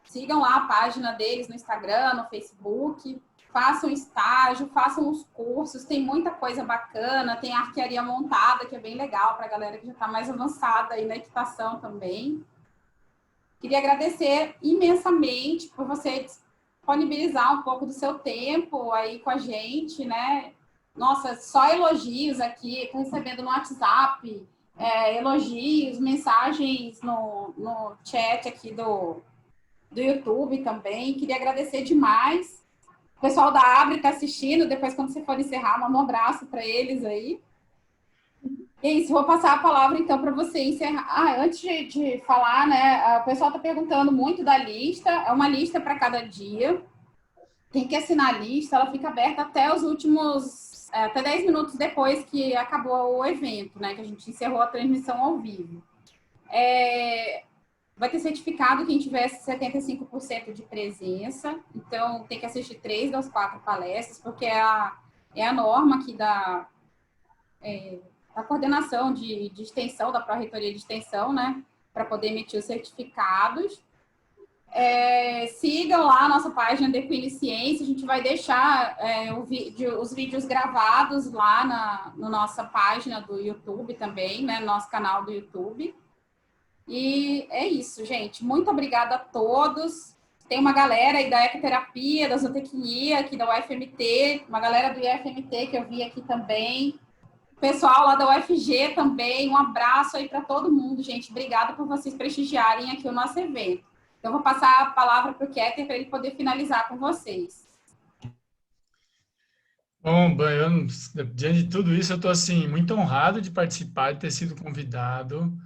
Sigam lá a página deles no Instagram, no Facebook, façam estágio, façam os cursos, tem muita coisa bacana, tem arquearia montada, que é bem legal para a galera que já está mais avançada aí na equitação também. Queria agradecer imensamente por você disponibilizar um pouco do seu tempo aí com a gente, né? Nossa, só elogios aqui, estou recebendo no WhatsApp, elogios, mensagens no chat aqui do YouTube também. Queria agradecer demais. O pessoal da Abre está assistindo, depois quando você for encerrar, manda um abraço para eles aí. É isso, vou passar a palavra então para você encerrar. Antes de falar, né, o pessoal está perguntando muito da lista, é uma lista para cada dia. Tem que assinar a lista, ela fica aberta até os últimos, até 10 minutos depois que acabou o evento, né, que a gente encerrou a transmissão ao vivo. Vai ter certificado quem tivesse 75% de presença, então tem que assistir 3 das 4 palestras, porque é a norma aqui da coordenação de extensão, da Pró-Reitoria de Extensão, né, para poder emitir os certificados. Sigam lá a nossa página de Equinisciência, a gente vai deixar os vídeos gravados lá na nossa página do YouTube também, né, no nosso canal do YouTube. E é isso, gente. Muito obrigada a todos. Tem uma galera aí da ecoterapia, da zootecnia, aqui da UFMT, uma galera do IFMT que eu vi aqui também. Pessoal lá da UFG também, um abraço aí para todo mundo, gente. Obrigada por vocês prestigiarem aqui o nosso evento. Então, eu vou passar a palavra para o Keter para ele poder finalizar com vocês. Bom, diante de tudo isso, eu estou assim, muito honrado de participar, de ter sido convidado.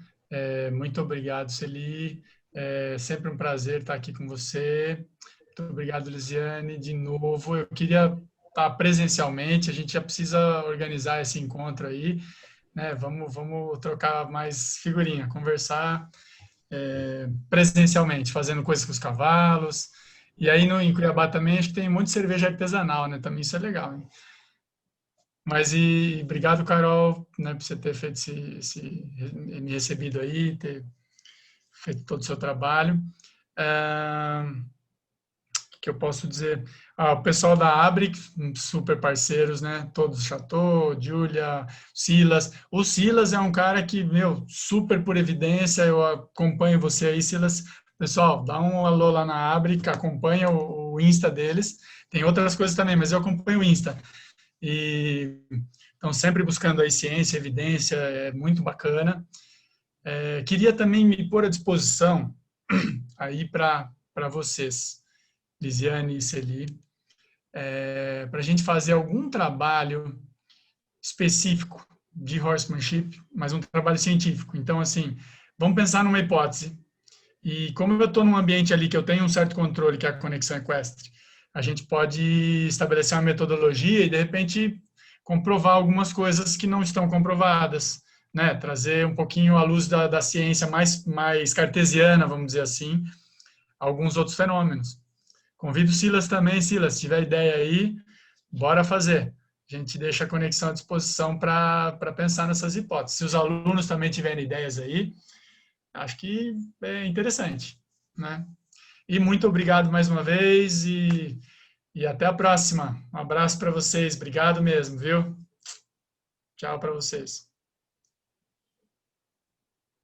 Muito obrigado, Celi. É sempre um prazer estar aqui com você. Muito obrigado, Lisiane, de novo. Eu queria estar presencialmente, a gente já precisa organizar esse encontro aí, né? Vamos trocar mais figurinha, conversar presencialmente, fazendo coisas com os cavalos. E aí em Cuiabá também acho que tem muito cerveja artesanal, né? Também isso é legal, hein? Mas obrigado, Carol, né, por você ter feito me recebido aí, ter feito todo o seu trabalho. O que eu posso dizer? O pessoal da Abre, super parceiros, né? Todos, Chateau, Júlia, Silas. O Silas é um cara que, super por evidência, eu acompanho você aí, Silas. Pessoal, dá um alô lá na Abre, que acompanha o Insta deles. Tem outras coisas também, mas eu acompanho o Insta. E estão sempre buscando aí ciência, evidência, é muito bacana. Queria também me pôr à disposição aí para vocês, Lisiane e Celi, para a gente fazer algum trabalho específico de horsemanship, mas um trabalho científico. Então, assim, vamos pensar numa hipótese. E como eu estou num ambiente ali que eu tenho um certo controle, que é a conexão equestre, a gente pode estabelecer uma metodologia e, de repente, comprovar algumas coisas que não estão comprovadas, né? Trazer um pouquinho à luz da ciência mais cartesiana, vamos dizer assim, alguns outros fenômenos. Convido o Silas também. Silas, se tiver ideia aí, bora fazer. A gente deixa a conexão à disposição para pensar nessas hipóteses. Se os alunos também tiverem ideias aí, acho que é interessante, né? E muito obrigado mais uma vez e até a próxima. Um abraço para vocês. Obrigado mesmo, viu? Tchau para vocês.